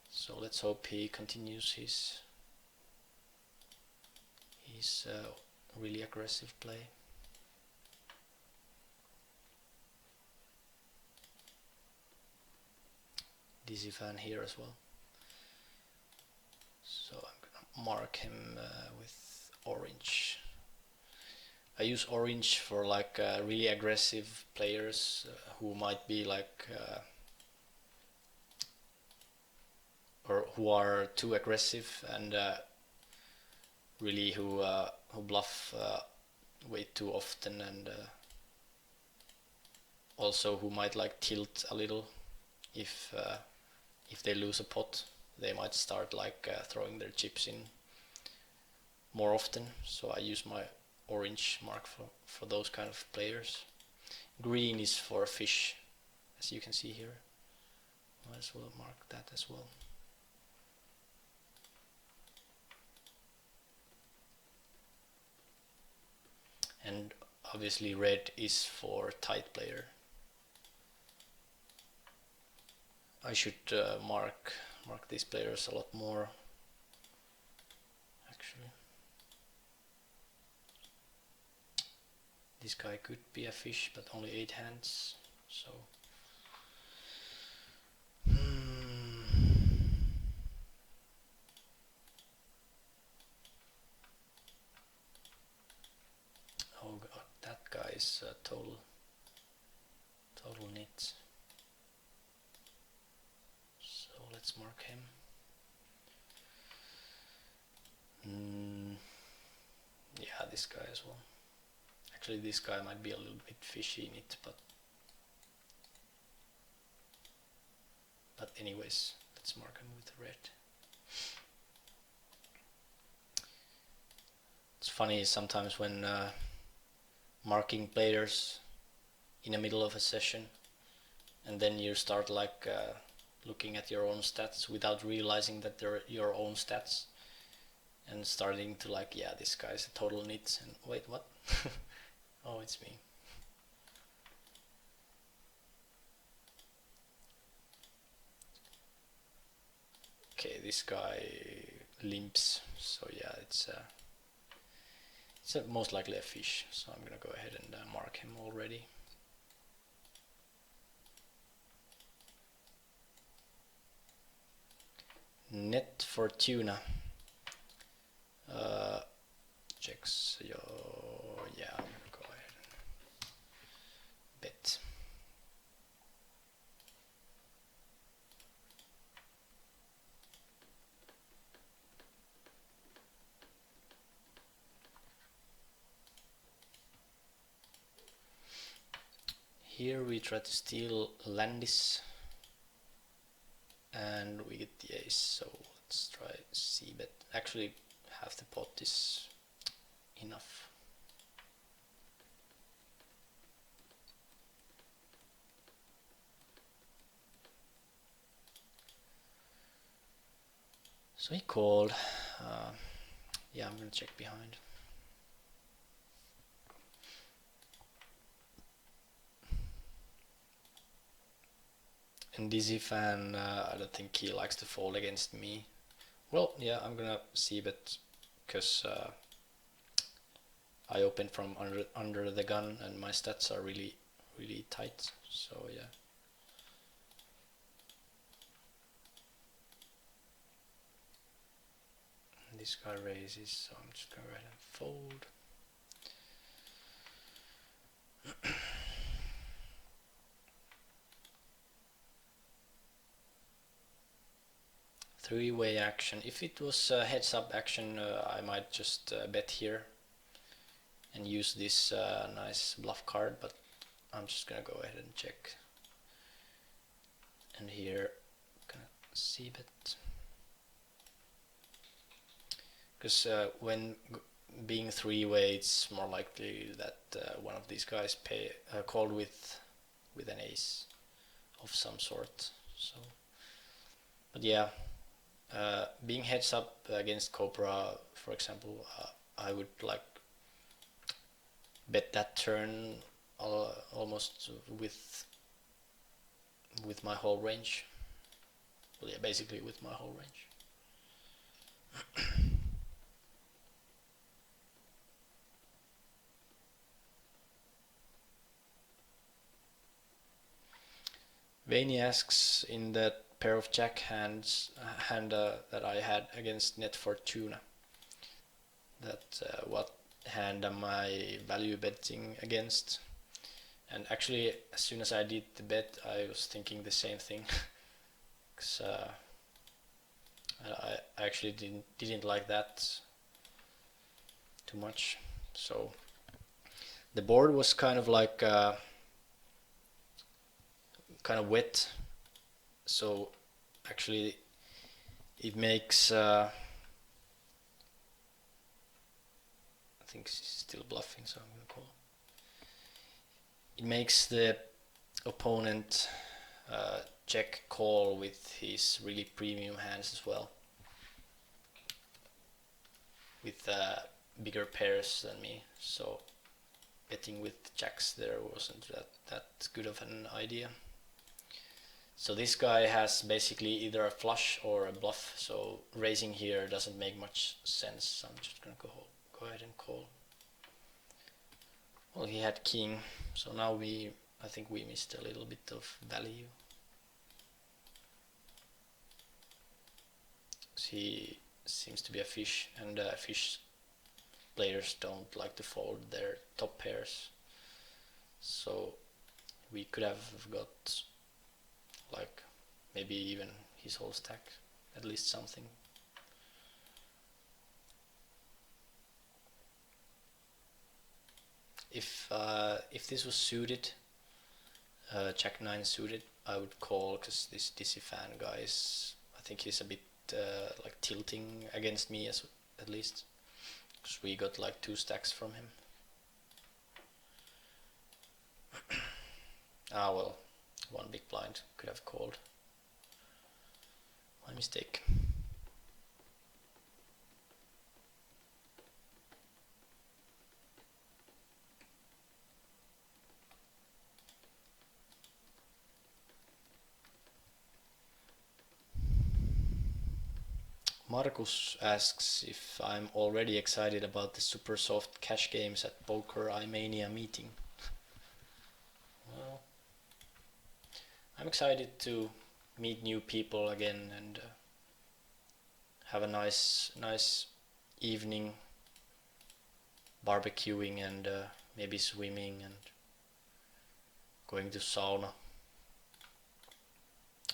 [SPEAKER 1] So let's hope he continues his really aggressive play. Dizzy fan here as well. So I'm gonna mark him with orange. I use orange for like really aggressive players who might be like or who are too aggressive and really who bluff way too often, and also who might like tilt a little if they lose a pot. They might start like throwing their chips in more often. So I use my orange mark for those kind of players. Green is for fish, as you can see here. Might as well mark that as well. And obviously red is for tight player. I should mark these players a lot more, actually. This guy could be a fish, but only 8 hands, so oh god, that guy is a total nit. So let's mark him. Yeah, this guy as well. Actually, this guy might be a little bit fishy in it, but anyways, let's mark him with red. It's funny sometimes when marking players in the middle of a session, and then you start like looking at your own stats without realizing that they're your own stats, and starting to like, yeah, this guy's a total nit, and wait, what? Oh, it's me. Okay, this guy limps, so yeah, it's most likely a fish, so I'm gonna go ahead and mark him already. Net for tuna. Checks your, yeah, I'm gonna go ahead and bet. Here we try to steal Landis and we get the ace, so let's try c-bet. Actually, half the pot is enough. So he called. Yeah, I'm gonna check behind. And Dizzy fan, I don't think he likes to fold against me. Well, yeah, I'm gonna see bet because I opened from under the gun and my stats are really tight. So yeah. This guy raises, so I'm just gonna go ahead and fold. Three-way action. If it was heads-up action, I might just bet here and use this nice bluff card, but I'm just gonna go ahead and check. And here, gonna see bet. Because when being three-way, it's more likely that one of these guys called with an ace of some sort. So, but yeah, being heads up against Cobra, for example, I would like bet that turn almost with my whole range. Well, yeah, basically with my whole range. Vaney asks, in that pair of jack hand that I had against Net Fortuna, that what hand am I value betting against? And actually, as soon as I did the bet, I was thinking the same thing. Because I actually didn't like that too much. So the board was kind of like kind of wet. So actually, it makes I think he's still bluffing, so I'm gonna call. It makes the opponent check call with his really premium hands as well, with bigger pairs than me. So betting with jacks there wasn't that good of an idea. So this guy has basically either a flush or a bluff, so raising here doesn't make much sense. So I'm just gonna go ahead and call. Well, he had king, so now I think we missed a little bit of value. He seems to be a fish, and fish players don't like to fold their top pairs. So we could have got like maybe even his whole stack, at least something. If this was suited, Jack 9 suited, I would call, because this Dizzy fan guy is, I think he's a bit like tilting against me at least, because we got like 2 stacks from him. Well, one big blind, could have called. My mistake. Markus asks if I'm already excited about the super soft cash games at Poker iMania meeting. Well, I'm excited to meet new people again and have a nice evening barbecuing and maybe swimming and going to sauna,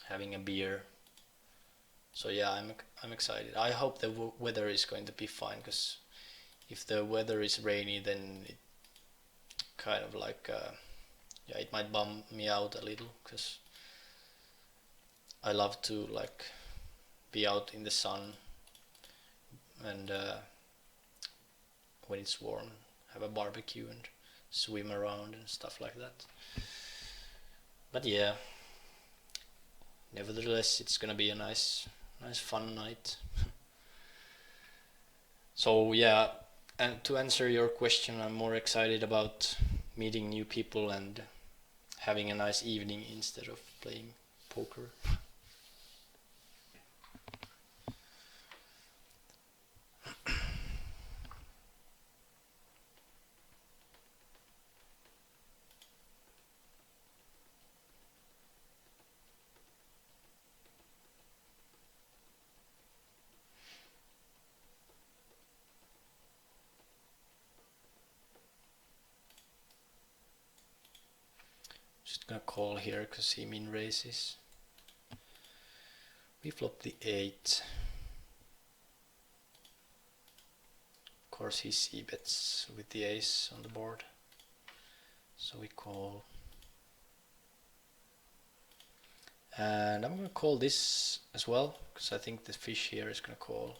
[SPEAKER 1] having a beer. So yeah, I'm excited. I hope the weather is going to be fine, because if the weather is rainy, then it kind of like yeah, it might bum me out a little, because I love to like be out in the sun and when it's warm, have a barbecue and swim around and stuff like that. But yeah, nevertheless, it's gonna be a nice fun night. So yeah, and to answer your question, I'm more excited about meeting new people and having a nice evening instead of playing poker. Just gonna call here because he min raises. We flop the 8. Of course he c-bets with the ace on the board. So we call. And I'm gonna call this as well, because I think the fish here is gonna call.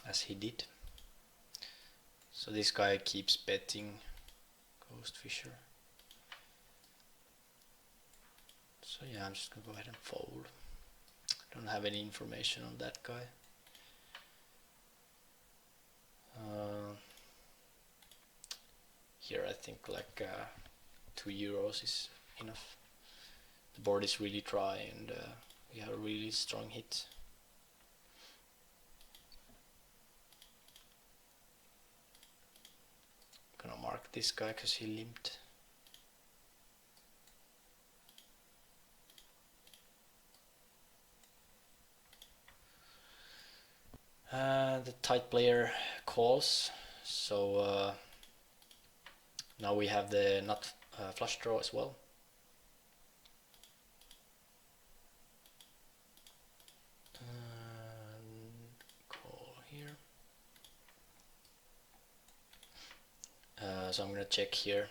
[SPEAKER 1] As he did. So this guy keeps betting Ghost Fisher. So yeah, I'm just gonna go ahead and fold. Don't have any information on that guy. Here I think like €2 is enough. The board is really dry and we have a really strong hit. Gonna mark this guy because he limped. The tight player calls, so now we have the nut flush draw as well. Call here. So I'm gonna check here.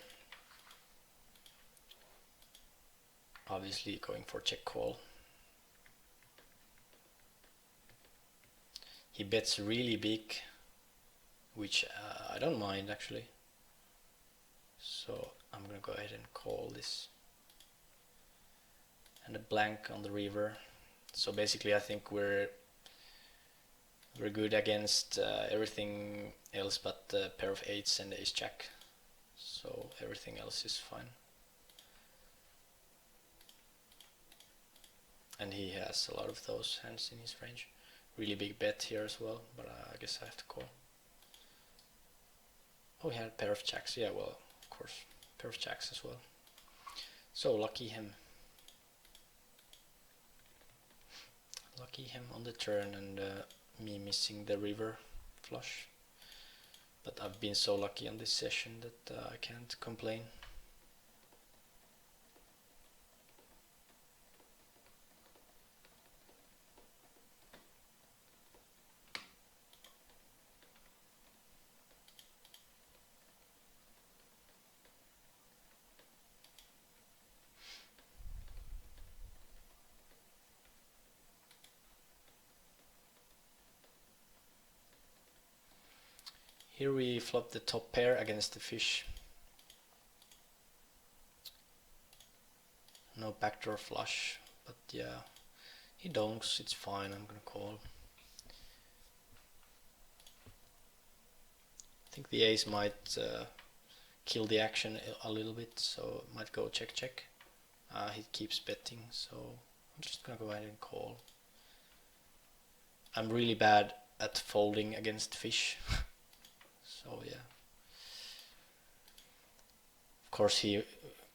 [SPEAKER 1] Obviously going for check call. He bets really big, which I don't mind actually. So I'm gonna go ahead and call this. And a blank on the river. So basically I think we're good against everything else but the pair of 8s and ace jack. So everything else is fine. And he has a lot of those hands in his range. Really big bet here as well, but I guess I have to call. Oh, he had a pair of jacks. Yeah, well, of course, pair of jacks as well. So lucky him. Lucky him on the turn and me missing the river flush. But I've been so lucky on this session that I can't complain. Here we flop the top pair against the fish. No backdoor flush, but yeah, he donks, it's fine, I'm gonna call. I think the ace might kill the action a little bit, so might go check check. He keeps betting, so I'm just gonna go ahead and call. I'm really bad at folding against fish. So yeah. Of course he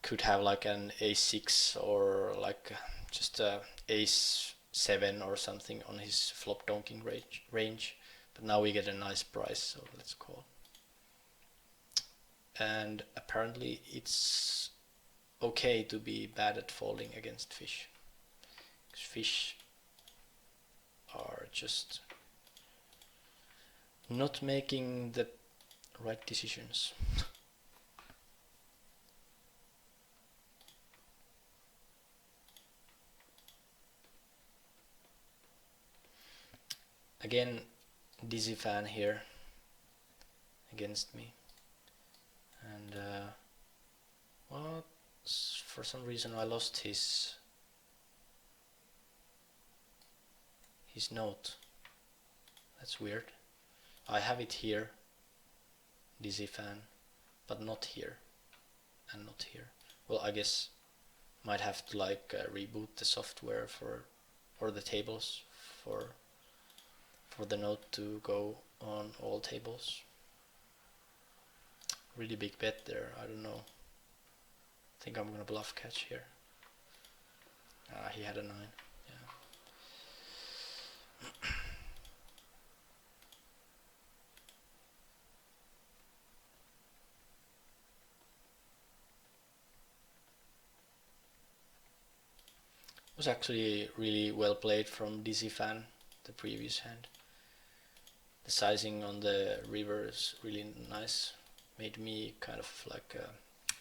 [SPEAKER 1] could have like an ace6 or like just a ace7 or something on his flop donking range. But now we get a nice price, so let's call. And apparently it's okay to be bad at folding against fish. Because fish are just not making the right decisions. Again, Dizzy fan here against me. And well, for some reason I lost his note. That's weird. I have it here, DC fan, but not here and not here. Well, I guess might have to like reboot the software for or the tables for the note to go on all tables. Really big bet there. I don't know. I think I'm gonna bluff catch here. He had a 9. Yeah. It was actually really well played from DC fan, the previous hand. The sizing on the river is really nice. Made me kind of like a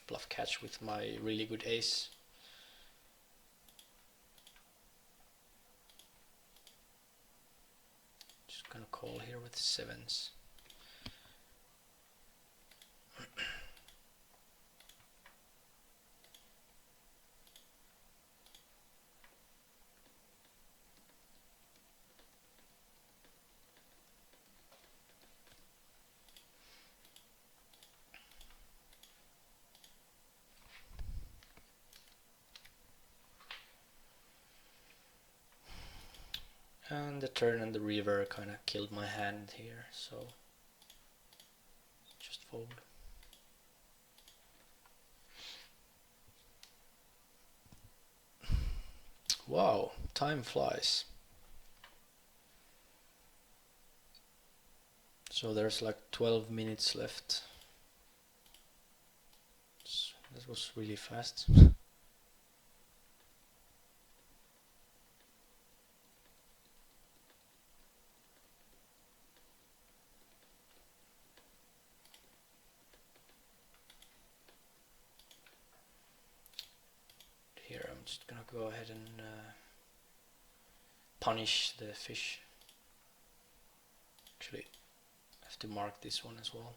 [SPEAKER 1] bluff catch with my really good ace. Just gonna call here with 7s. And the turn and the river kind of killed my hand here, so just fold. Wow, time flies. So there's like 12 minutes left. That was really fast. Here I'm just gonna go ahead and punish the fish. Actually, I have to mark this one as well.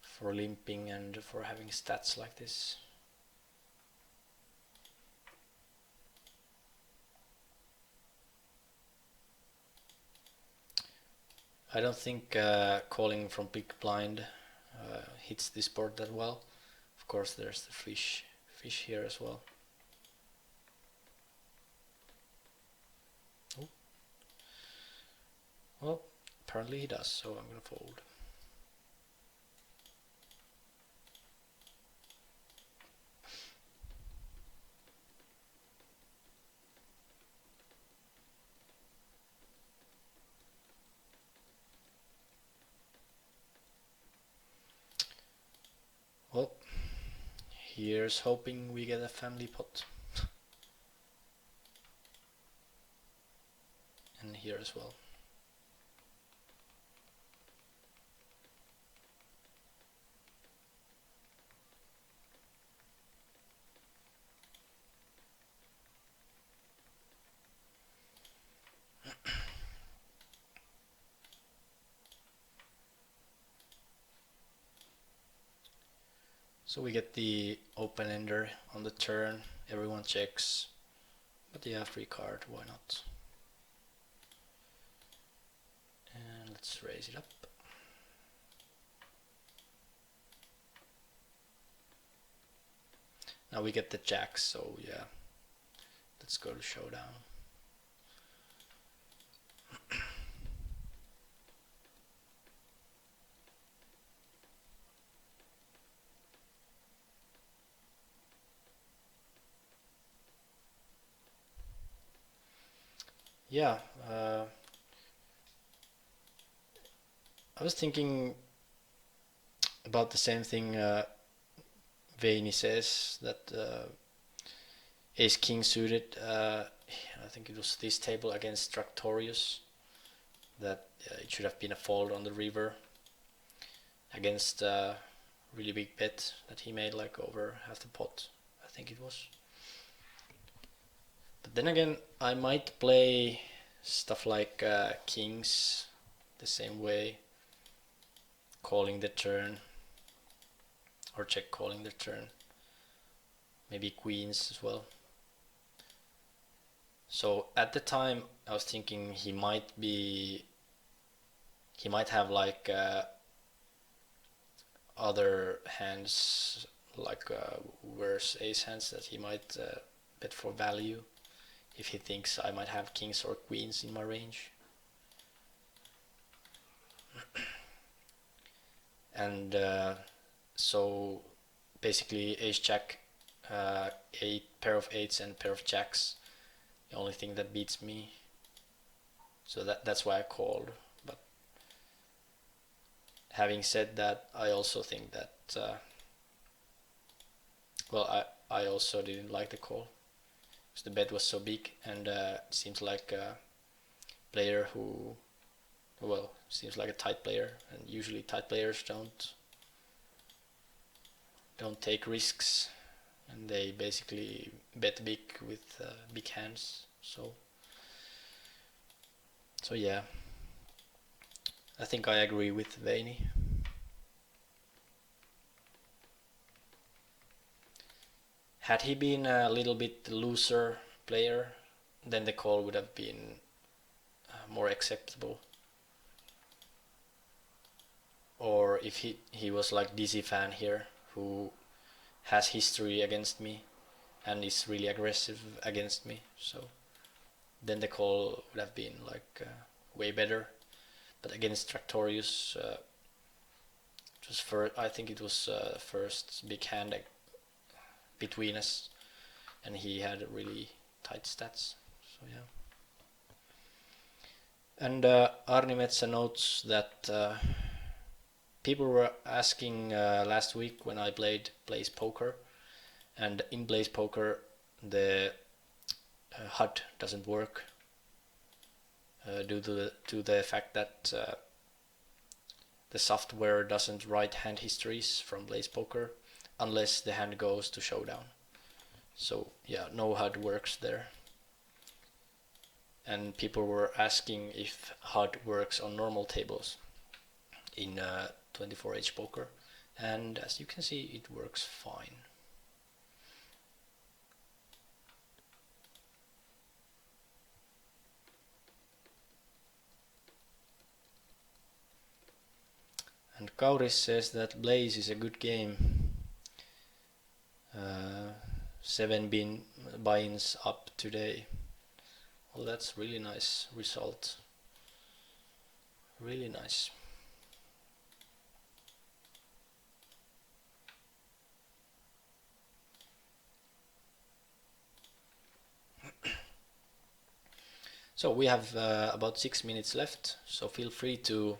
[SPEAKER 1] For limping and for having stats like this. I don't think calling from big blind hits this board that well. Of course there's the fish here as well. Oh. Well, apparently he does, so I'm gonna fold. Well, here's hoping we get a family pot. And here as well. So we get the open ender on the turn, everyone checks, but yeah, free card, why not? And let's raise it up. Now we get the jacks, so yeah, let's go to showdown. Yeah, I was thinking about the same thing Veini says, that ace king suited, I think it was this table against Traktorius, that it should have been a fold on the river against a really big bet that he made, like over half the pot, I think it was. But then again, I might play stuff like kings the same way, calling the turn, or check calling the turn, maybe queens as well. So at the time I was thinking he might be he might have like other hands, like worse ace hands that he might bet for value if he thinks I might have kings or queens in my range. And so basically ace jack, a pair of eights and pair of jacks, the only thing that beats me. So that's why I called. But having said that, I also think that I also didn't like the call because the bet was so big, and it seems like a player who, well, seems like a tight player, and usually tight players don't take risks, and they basically bet big with big hands. So yeah, I think I agree with Veini. Had he been a little bit looser player, then the call would have been more acceptable. Or if he was like DC fan here, who has history against me and is really aggressive against me, so then the call would have been like way better. But against Traktorius, I think it was first big hand between us, and he had really tight stats. So yeah. And Arni Metsä notes that people were asking last week when I played Blaze Poker, and in Blaze Poker the HUD doesn't work due to the fact that the software doesn't write hand histories from Blaze Poker unless the hand goes to showdown. So yeah, no HUD works there. And people were asking if HUD works on normal tables in 24hPoker, and as you can see, it works fine. And Kauris says that Blaze is a good game. 7 buy-ins up today. Well, that's really nice result. Really nice. So we have about 6 minutes left, so feel free to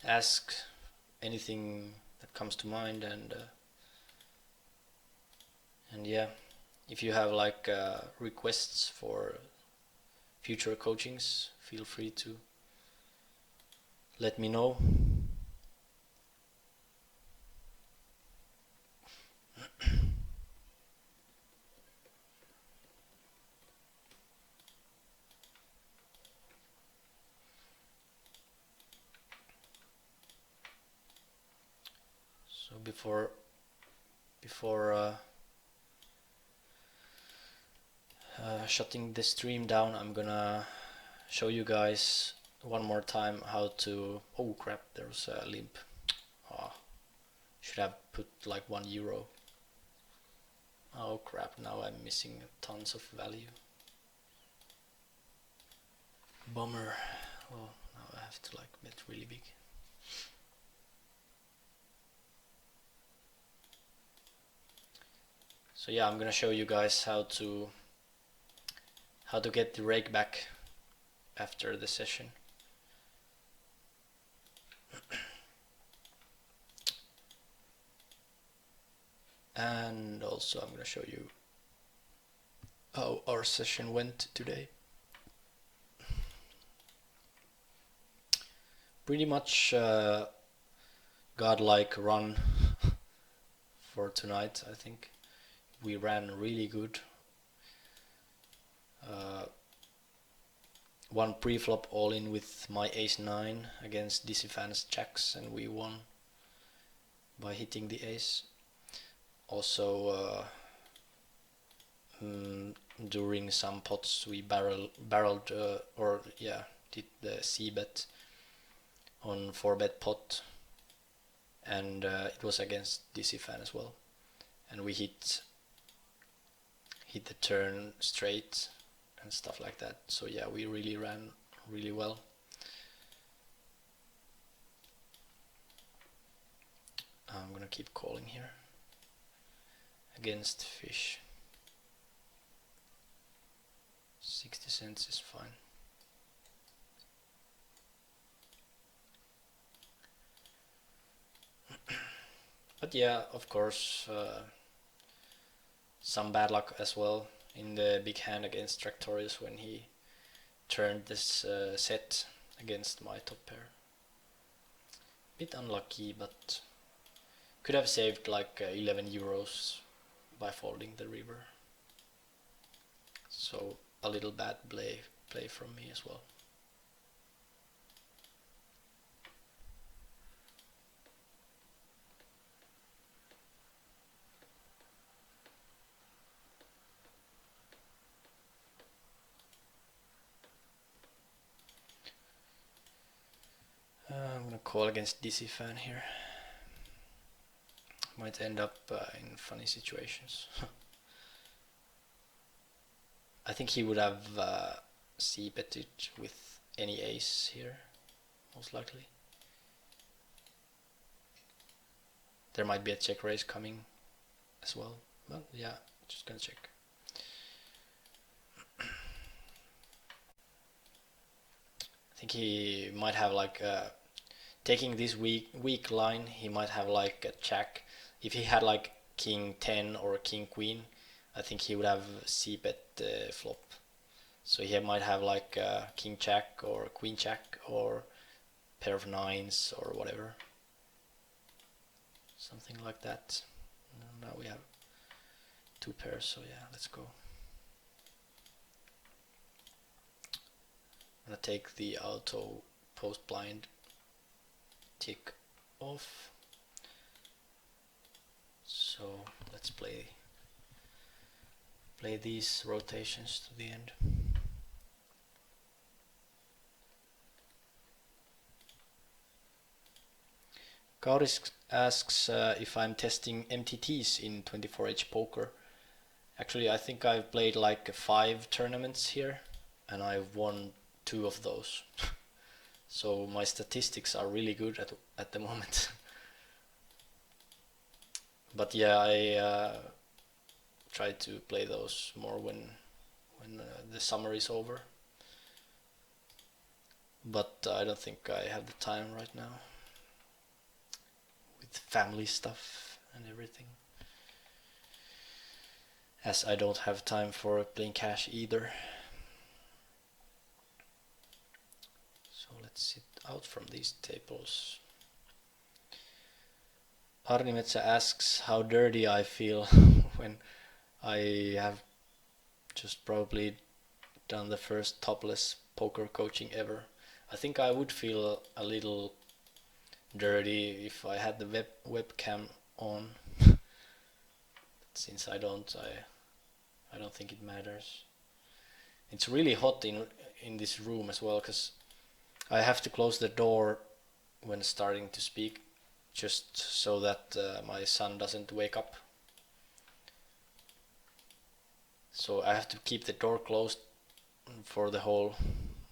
[SPEAKER 1] ask anything that comes to mind, and yeah, if you have like requests for future coachings, feel free to let me know. So before shutting the stream down, I'm gonna show you guys one more time how to. Oh crap! There's a limp. Should have put like €1. Oh crap! Now I'm missing tons of value. Bummer. Well, now I have to like bet really big. So yeah, I'm gonna show you guys how to get the rake back after the session. And also I'm gonna show you how our session went today. Pretty much godlike run for tonight, I think. We ran really good. One pre-flop all-in with my ace-9 against Disifan's jacks, and we won by hitting the ace. Also, during some pots we barreled did the c-bet on 4-bet pot, and it was against DC fan as well, and we hit the turn straight and stuff like that. So yeah, we really ran really well. I'm gonna keep calling here against fish. 60 cents is fine. But yeah, of course, some bad luck as well in the big hand against Traktorius when he turned this set against my top pair. Bit unlucky, but could have saved like 11 euros by folding the river. So a little bad play from me as well. I'm gonna call against DC fan here. Might end up in funny situations. I think he would have c-betted with any ace here, most likely. There might be a check raise coming as well. Well, yeah, just gonna check. I think he might have like taking this weak line, he might have like a check. If he had like king 10 or king queen, I think he would have c-bet flop. So he might have like king jack or queen jack or pair of nines or whatever. Something like that. Now we have two pairs, so yeah, let's go. I'm gonna take the auto post blind tick off. So let's play these rotations to the end. Kauris asks if I'm testing MTTs in 24hPoker. Actually, I think I've played like 5 tournaments here, and I've won 2 of those. So my statistics are really good at the moment. But yeah, I try to play those more when the summer is over. But I don't think I have the time right now with family stuff and everything. As I don't have time for playing cash either. So let's sit out from these tables. Arnimetsa asks how dirty I feel when I have just probably done the first topless poker coaching ever. I think I would feel a little dirty if I had the webcam on. Since I don't think it matters. It's really hot in this room as well, because I have to close the door when starting to speak, just so that my son doesn't wake up. So I have to keep the door closed for the whole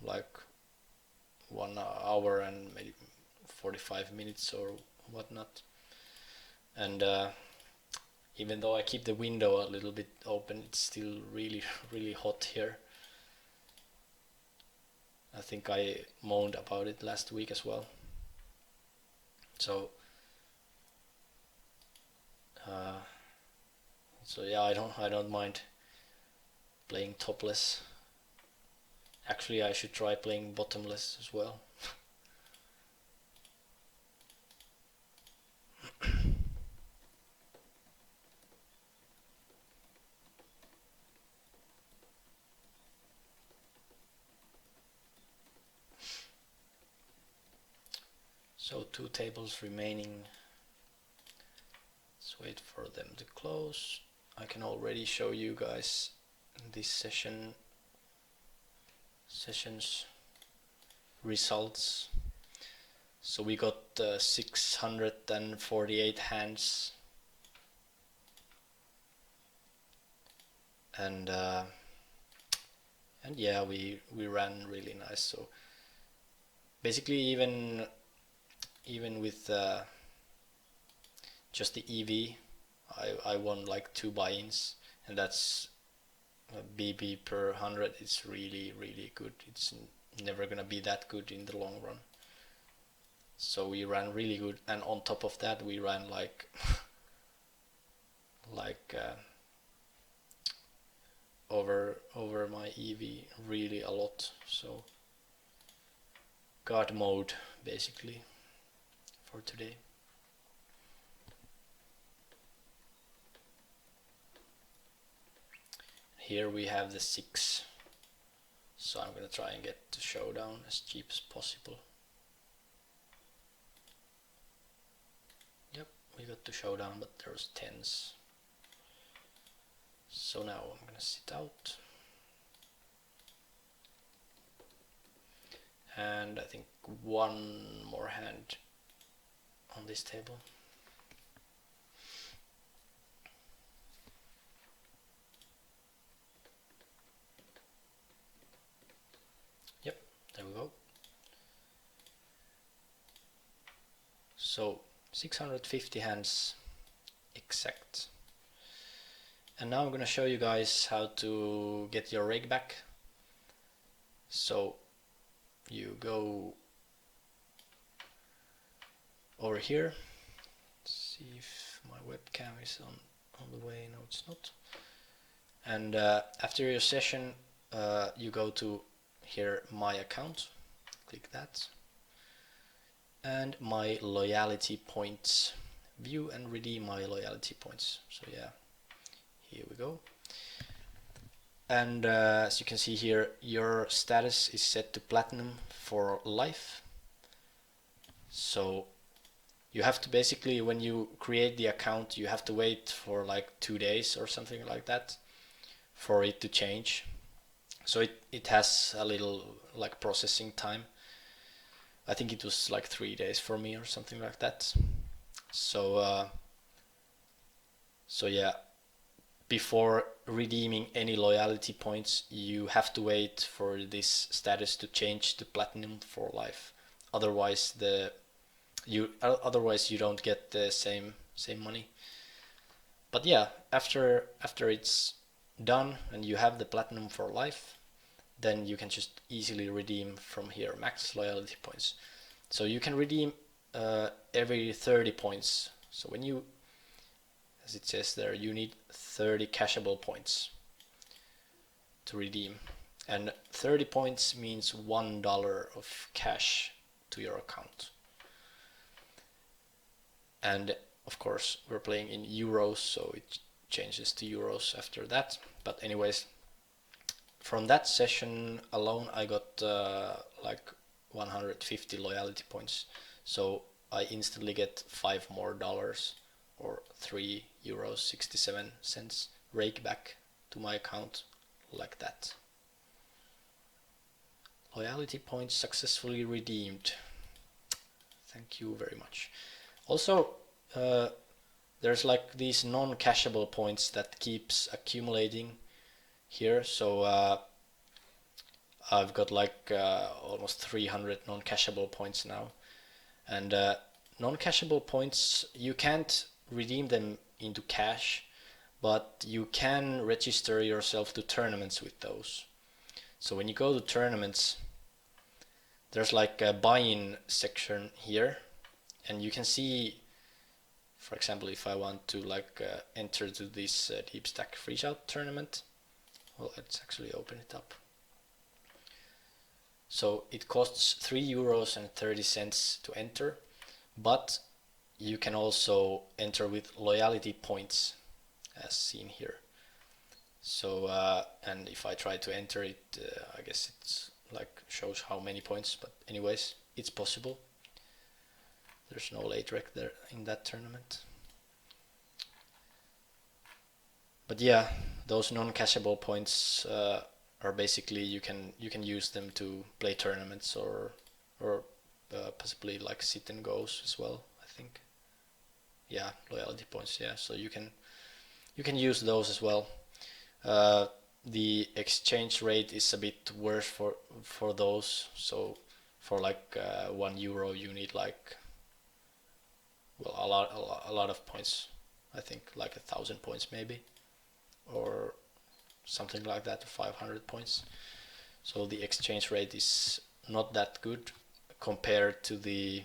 [SPEAKER 1] like 1 hour and maybe 45 minutes or whatnot. And even though I keep the window a little bit open, it's still really, really hot here. I think I moaned about it last week as well. So yeah, I don't mind playing topless. Actually, I should try playing bottomless as well. So 2 tables remaining. Let's wait for them to close. I can already show you guys this session's results. So we got 648 hands, and yeah, we ran really nice. So basically, even with just the EV, I won like 2 buy-ins, and that's BB per 100. It's really good. It's never gonna be that good in the long run. So we ran really good, and on top of that we ran like like over my EV really a lot. So God mode basically for today. Here we have the 6, so I'm gonna try and get the showdown as cheap as possible. Yep, we got the showdown, but there's 10s. So now I'm gonna sit out, and I think one more hand on this table. Yep, there we go. So 650 hands exact. And now I'm going to show you guys how to get your rakeback. So you go over here. Let's see if my webcam is on the way. No, it's not. And after your session, you go to here, my account. Click that. And my loyalty points. View and redeem my loyalty points. So yeah, here we go. And as you can see here, your status is set to platinum for life. So you have to basically, when you create the account, you have to wait for like 2 days or something like that for it to change. So it has a little like processing time. I think it was like 3 days for me or something like that. So so yeah, before redeeming any loyalty points, you have to wait for this status to change to platinum for life. Otherwise you don't get the same money. But yeah, after it's done and you have the platinum for life, then you can just easily redeem from here, max loyalty points. So you can redeem every 30 points. So when you, as it says there, you need 30 cashable points to redeem, and 30 points means $1 of cash to your account. And of course we're playing in euros, so it changes to euros after that. But anyways, from that session alone I got like 150 loyalty points, so I instantly get $5 more, or €3.67 rake back to my account like that. Loyalty points successfully redeemed. Thank you very much. Also, there's like these non-cashable points that keeps accumulating here. So I've got like almost 300 non-cashable points now. And non-cashable points, you can't redeem them into cash, but you can register yourself to tournaments with those. So when you go to tournaments, there's like a buy-in section here, and you can see, for example, if I want to like enter to this deep stack free shot tournament, well, let's actually open it up. So it costs €3.30 to enter, but you can also enter with loyalty points as seen here. So and if I try to enter it, I guess it's like shows how many points, but anyways, it's possible. There's no late rec there in that tournament. But yeah, those non-cashable points are basically you can use them to play tournaments or possibly like sit and goes as well, I think. Yeah, loyalty points, yeah, so you can use those as well. The exchange rate is a bit worse for those, so for like €1 you need like, well, a lot of points, I think like 1,000 points maybe, or something like that, 500 points. So the exchange rate is not that good compared to the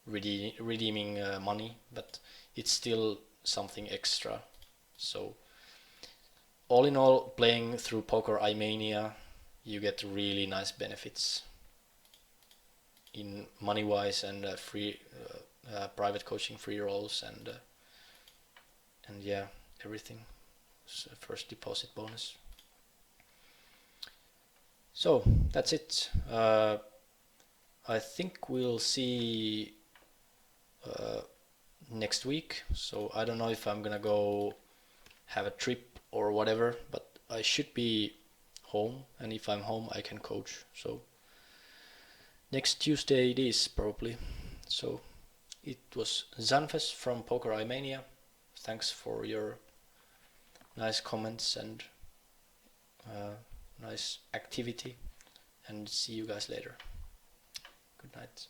[SPEAKER 1] redeeming money, but it's still something extra. So all in all, playing through Poker iMania, you get really nice benefits in money wise, and free private coaching, free rolls, and yeah, everything. First deposit bonus. So that's it. I think we'll see next week. So I don't know if I'm gonna go have a trip or whatever, but I should be home, and if I'm home I can coach. So next Tuesday it is probably. So it was Zanfess from Poker iMania. Thanks for your nice comments and nice activity, and see you guys later. Good night.